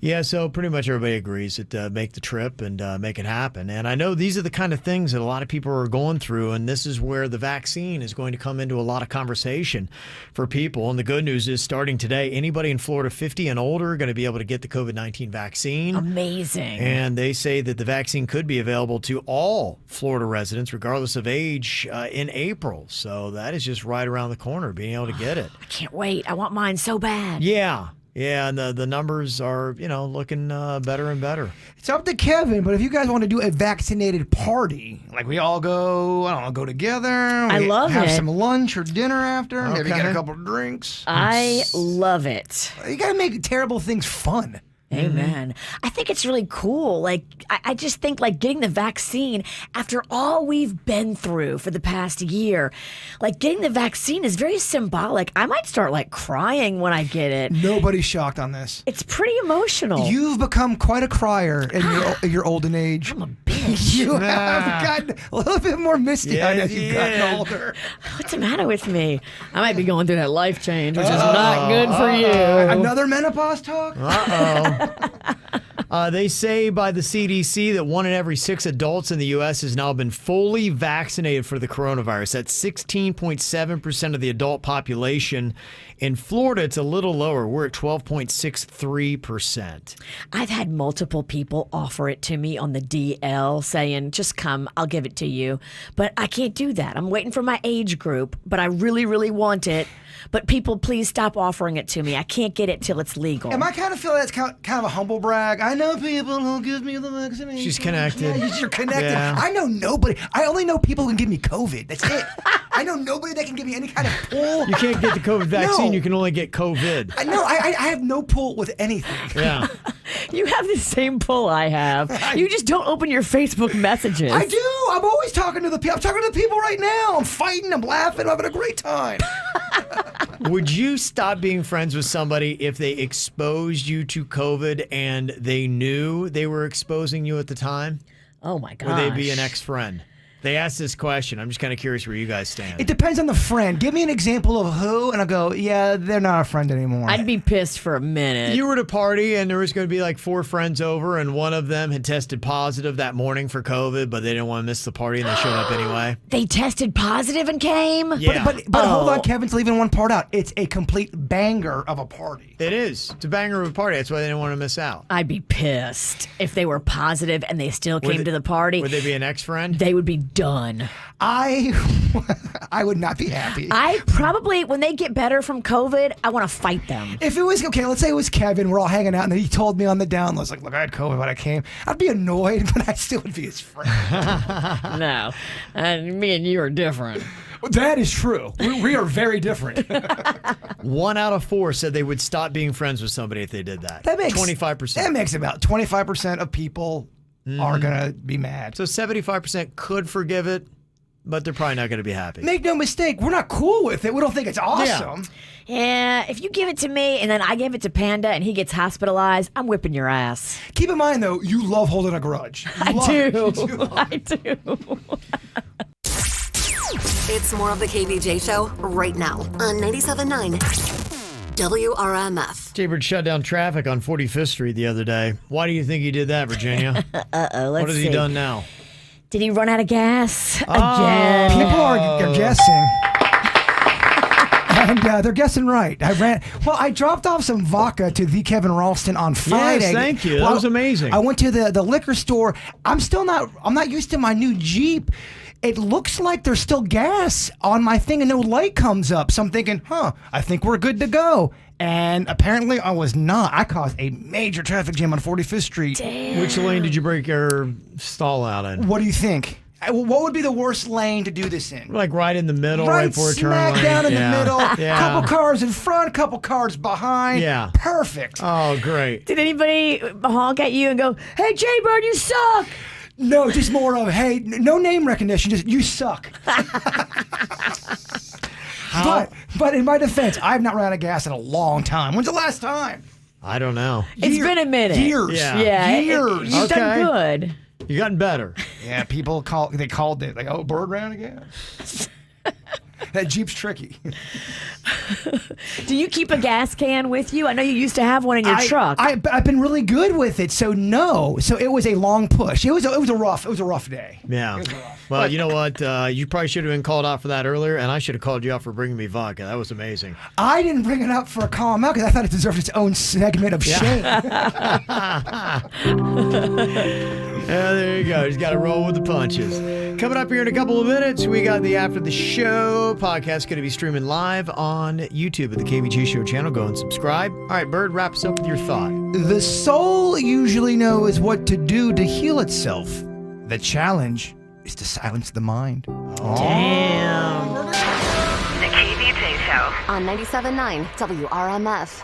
yeah, so pretty much everybody agrees that make the trip and make it happen. And I know these are the kind of things that a lot of people are going through, and this is where the vaccine is going to come into a lot of conversation for people. And the good news is starting today, anybody in Florida 50 and older are going to be able to get the COVID-19 vaccine. Amazing. And they say that the vaccine could be available to all Florida residents, regardless of age, in April. So that is just right around the corner, being able to get it. I can't wait. I want mine so bad. Yeah. Yeah, and the numbers are, looking better and better. It's up to Kevin, but if you guys want to do a vaccinated party, like we all go together. I love have it. some lunch or dinner after, maybe Okay. get a couple of drinks. I love it. You got to make terrible things fun. Amen. I think it's really cool. Like, I just think like getting the vaccine after all we've been through for the past year, like getting the vaccine is very symbolic. I might start like crying when I get it. Nobody's shocked on this. It's pretty emotional. You've become quite a crier in your olden age. I'm a bitch. You have gotten a little bit more misty-eyed as you've gotten older. What's the matter with me? I might be going through that life change, which is not good for you. Another menopause talk? They say by the CDC that 1 in every 6 adults in the U.S. has now been fully vaccinated for the coronavirus. That's 16.7% of the adult population. In Florida, it's a little lower. We're at 12.63%. I've had multiple people offer it to me on the DL saying, just come, I'll give it to you. But I can't do that. I'm waiting for my age group, but I really, really want it. But people, please stop offering it to me. I can't get it till it's legal. Am I kind of feel that's kind of a humble brag? I know people who give me the vaccination. She's connected. Yeah, you're connected. Yeah. I know nobody. I only know people who can give me COVID. That's it. I know nobody that can give me any kind of pull. You can't get the COVID vaccine. No. You can only get COVID. I have no pull with anything. Yeah. You have the same pull I have. You just don't open your Facebook messages. I do. I'm always talking to the people. I'm talking to the people right now. I'm fighting. I'm laughing. I'm having a great time. Would you stop being friends with somebody if they exposed you to COVID and they knew they were exposing you at the time? Oh, my gosh. Would they be an ex-friend? They asked this question. I'm just kind of curious where you guys stand. It depends on the friend. Give me an example of who, and I'll go, yeah, they're not a friend anymore. I'd be pissed for a minute. You were at a party and there was going to be like 4 friends over and one of them had tested positive that morning for COVID, but they didn't want to miss the party and they showed up anyway. They tested positive and came? Yeah. But hold on, Kevin's leaving one part out. It's a complete banger of a party. It is. It's a banger of a party. That's why they didn't want to miss out. I'd be pissed if they were positive and they still came to the party. Would they be an ex-friend? They would be done. I would not be happy. I probably, when they get better from COVID, I want to fight them. If it was, okay, let's say it was Kevin, we're all hanging out, and then he told me on the down low, like, look, I had COVID when I came. I'd be annoyed, but I still would be his friend. No. Me and you are different. That is true. We are very different. 1 out of 4 said they would stop being friends with somebody if they did that. That makes 25%. That makes about 25% of people are going to be mad. So 75% could forgive it, but they're probably not going to be happy. Make no mistake, we're not cool with it. We don't think it's awesome. Yeah, if you give it to me and then I give it to Panda and he gets hospitalized, I'm whipping your ass. Keep in mind, though, you love holding a grudge. I do. I do. It's more of the KVJ Show right now on 97.9 WRMF. Jaybird shut down traffic on 45th Street the other day. Why do you think he did that, Virginia? Uh-oh, let's What has see. he done now? Did he run out of gas Oh. again? People are guessing. And they're guessing right. I dropped off some vodka to the Kevin Ralston on Friday. Yes, thank you. That was amazing. I went to the liquor store. I'm not used to my new Jeep. It looks like there's still gas on my thing and no light comes up. So I'm thinking, I think we're good to go. And apparently I was not. I caused a major traffic jam on 45th Street. Damn. Which lane did you break your stall out in? What do you think? What would be the worst lane to do this in? Like right in the middle, right before a turn lane. Smack down in the middle. Yeah. Couple cars in front, couple cars behind. Yeah. Perfect. Oh, great. Did anybody honk at you and go, hey, Jaybird, you suck? No, just more of, hey, no name recognition, just you suck. But in my defense, I've not run out of gas in a long time. When's the last time? I don't know. It's been a minute. Years. Yeah. Years. You've done good. You've gotten better. Yeah, people called it like, oh, Bird ran again. That Jeep's tricky. Do you keep a gas can with you? I know you used to have one in your truck. I've been really good with it, so no. So it was a long push. It was a rough day. Yeah. Well, you know what? You probably should have been called out for that earlier, and I should have called you out for bringing me vodka. That was amazing. I didn't bring it up for a call out because I thought it deserved its own segment of shame. Yeah, there you go. He's got to roll with the punches. Coming up here in a couple of minutes, we got the After the Show podcast going to be streaming live on YouTube at the KVJ Show channel. Go and subscribe. All right, Bird, wrap us up with your thought. The soul usually knows what to do to heal itself. The challenge is to silence the mind. Damn. The KVJ Show on 97.9 WRMF.